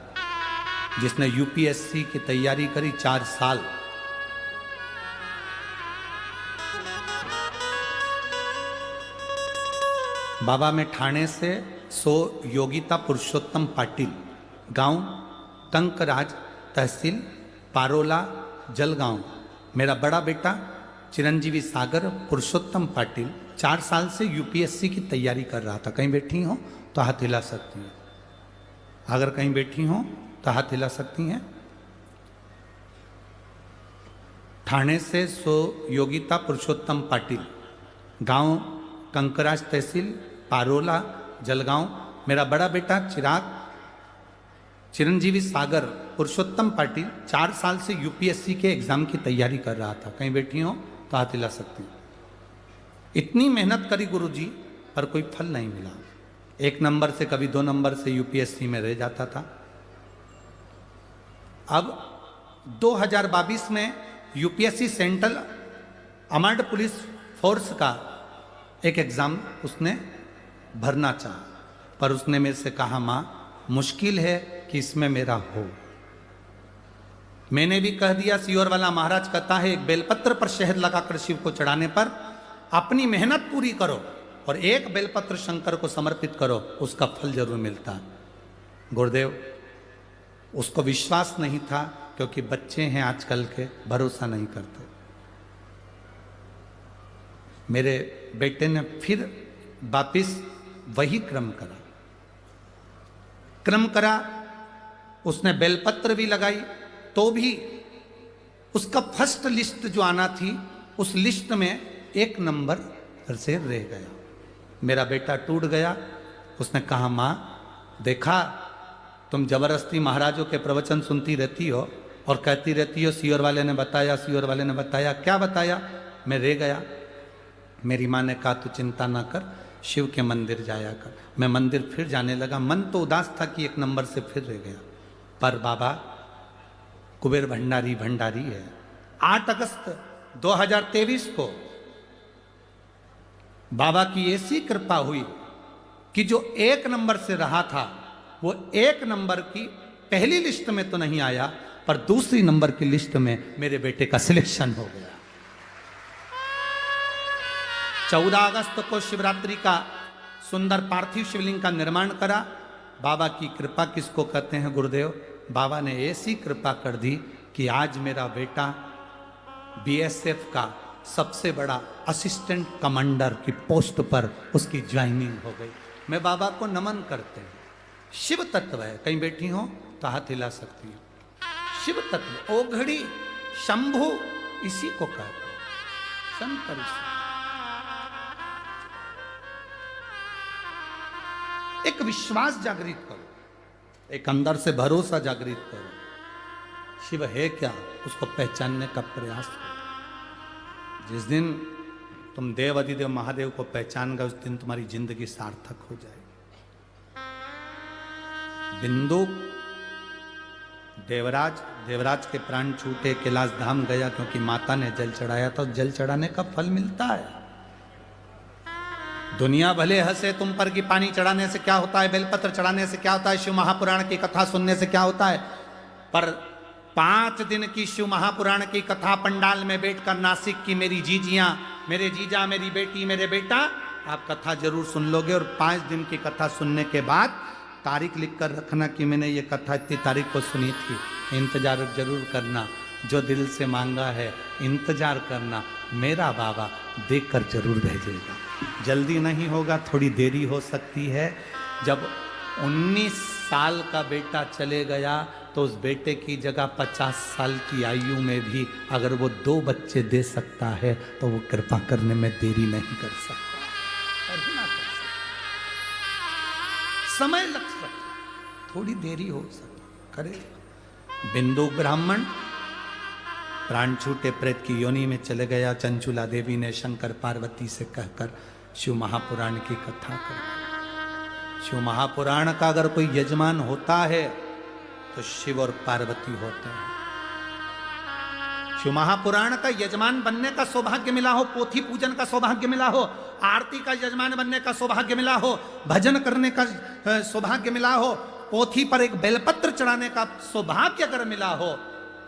जिसने यूपीएससी की तैयारी करी 4 साल, बाबा में ठाणे से योगिता पुरुषोत्तम पाटिल, गांव टंकराज, तहसील पारोला, जलगांव। मेरा बड़ा बेटा चिरंजीवी सागर पुरुषोत्तम पाटिल 4 साल से यूपीएससी की तैयारी कर रहा था। कहीं बैठी हो तो हाथ हिला सकती हैं, अगर कहीं बैठी हो तो हाथ हिला सकती हैं। ठाणे से योगिता पुरुषोत्तम पाटिल, गांव कंकराज, तहसील पारोला, जलगांव। मेरा बड़ा बेटा चिरंजीवी सागर पुरुषोत्तम पाटिल 4 साल से यूपीएससी के एग्जाम की तैयारी कर रहा था। कहीं बैठी हो तो हाथ हिला सकती हैं। इतनी मेहनत करी गुरुजी, पर कोई फल नहीं मिला। 1 नंबर से कभी 2 नंबर से यूपीएससी में रह जाता था। अब 2022 में UPSC central armed police force का एक एग्जाम उसने भरना चाहा, पर उसने मेरे से कहा मां मुश्किल है कि इसमें मेरा हो। मैंने भी कह दिया, सीहोर वाला महाराज कहता है एक बेलपत्र पर शहद लगाकर शिव को चढ़ाने पर अपनी मेहनत पूरी करो और एक बेलपत्र शंकर को समर्पित करो, उसका फल जरूर मिलता है। गुरुदेव उसको विश्वास नहीं था, क्योंकि बच्चे हैं आजकल के, भरोसा नहीं करते। मेरे बेटे ने फिर वापिस वही क्रम करा, क्रम करा, उसने बेलपत्र भी लगाई, तो भी उसका फर्स्ट लिस्ट जो आना थी उस लिस्ट में 1 नंबर से रह गया। मेरा बेटा टूट गया। उसने कहा, माँ देखा, तुम जबरदस्ती महाराजों के प्रवचन सुनती रहती हो और कहती रहती हो सीहोर वाले ने बताया, सीहोर वाले ने बताया। क्या बताया? मैं रह गया। मेरी माँ ने कहा, तू चिंता ना कर, शिव के मंदिर जाया कर। मैं मंदिर फिर जाने लगा। मन तो उदास था कि 1 नंबर से फिर रह गया, पर बाबा कुबेर भंडारी भंडारी है। 8 अगस्त 2023 को बाबा की ऐसी कृपा हुई कि जो 1 नंबर से रहा था वो 1 नंबर की पहली लिस्ट में तो नहीं आया, पर दूसरी नंबर की लिस्ट में मेरे बेटे का सिलेक्शन हो गया। 14 अगस्त को शिवरात्रि का सुंदर पार्थिव शिवलिंग का निर्माण करा। बाबा की कृपा किसको कहते हैं गुरुदेव? बाबा ने ऐसी कृपा कर दी कि आज मेरा बेटा बीएसएफ का सबसे बड़ा असिस्टेंट कमांडर की पोस्ट पर उसकी ज्वाइनिंग हो गई। मैं बाबा को नमन करते हैं। शिव तत्व है। कहीं बैठी हो तो हाथ हिला सकती हो। शिव तत्व, ओघड़ी, शंभु, इसी को कहते हैं। शंकर एक विश्वास जागृत करो, एक अंदर से भरोसा जागृत करो। शिव है क्या, उसको पहचानने का प्रयास करो। जिस दिन तुम देव अधिदेव महादेव को पहचान गए, उस दिन तुम्हारी जिंदगी सार्थक हो जाएगी। बिंदु देवराज के प्राण छूटे, कैलाश धाम गया क्योंकि माता ने जल चढ़ाया था। जल चढ़ाने का फल मिलता है। दुनिया भले हंसे तुम पर कि पानी चढ़ाने से क्या होता है, बेलपत्र चढ़ाने से क्या होता है, शिव महापुराण की कथा सुनने से क्या होता है, पर 5 दिन की शिव महापुराण की कथा पंडाल में बैठकर नासिक की मेरी जीजियां, मेरे जीजा, मेरी बेटी, मेरे बेटा, आप कथा जरूर सुन लोगे। और 5 दिन की कथा सुनने के बाद तारीख लिख कर रखना कि मैंने ये कथा इतनी तारीख को सुनी थी। इंतजार जरूर करना, जो दिल से मांगा है इंतजार करना, मेरा बाबा देखकर जरूर भेजेगा। जल्दी नहीं होगा, थोड़ी देरी हो सकती है। जब 19 साल का बेटा चले गया तो उस बेटे की जगह 50 साल की आयु में भी अगर वो 2 बच्चे दे सकता है तो वो कृपा करने में देरी नहीं कर सकता, समय लग सकता, थोड़ी देरी हो सकती, करे। बिंदु ब्राह्मण प्राण छूटे प्रेत की योनि में चले गया। चंचुला देवी ने शंकर पार्वती से कहकर शिव महापुराण की कथा कर। शिव महापुराण का अगर कोई यजमान होता है तो शिव और पार्वती होते हैं। शिव महापुराण का यजमान बनने का सौभाग्य मिला हो, पोथी पूजन का सौभाग्य मिला हो, आरती का यजमान बनने का सौभाग्य मिला हो, भजन करने का सौभाग्य मिला हो, पोथी पर एक बेलपत्र चढ़ाने का सौभाग्य अगर मिला हो,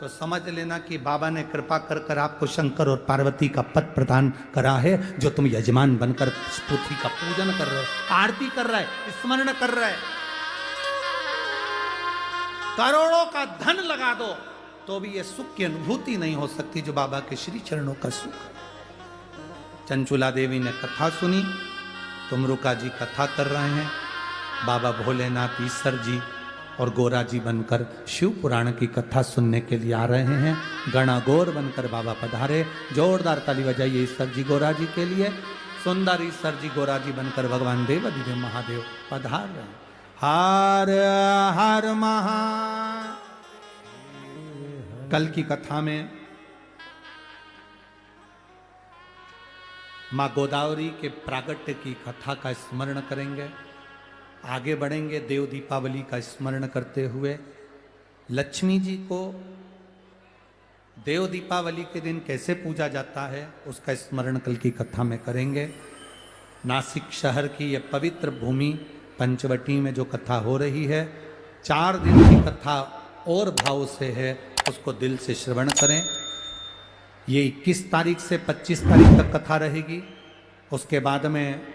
तो समझ लेना कि बाबा ने कृपा कर कर आपको शंकर और पार्वती का पद प्रदान करा है, जो तुम यजमान बनकर पोथी का पूजन कर रहे हो, आरती कर रहे है, स्मरण कर रहे है। करोड़ों का धन लगा दो तो भी ये सुख की अनुभूति नहीं हो सकती जो बाबा के श्री चरणों का सुख है। चंचुला देवी ने कथा सुनी, तुमरुका जी कथा कर रहे हैं, बाबा भोलेनाथ ईश्वर जी और गोरा जी बनकर शिव पुराण की कथा सुनने के लिए आ रहे हैं। गणागौर बनकर बाबा पधारे। जोरदार ताली बजाइए ईश्वर जी गोरा जी के लिए। सुंदर ईश्वर जी गोरा जी बनकर भगवान देव अधिदेव महादेव पधार रहे हैं। हर हर महा। कल की कथा में मां गोदावरी के प्रागट्य की कथा का स्मरण करेंगे, आगे बढ़ेंगे देव दीपावली का स्मरण करते हुए। लक्ष्मी जी को देव दीपावली के दिन कैसे पूजा जाता है उसका स्मरण कल की कथा में करेंगे। नासिक शहर की यह पवित्र भूमि पंचवटी में जो कथा हो रही है, 4 दिन की कथा और भाव से है, उसको दिल से श्रवण करें। ये 21 तारीख से 25 तारीख तक कथा रहेगी। उसके बाद में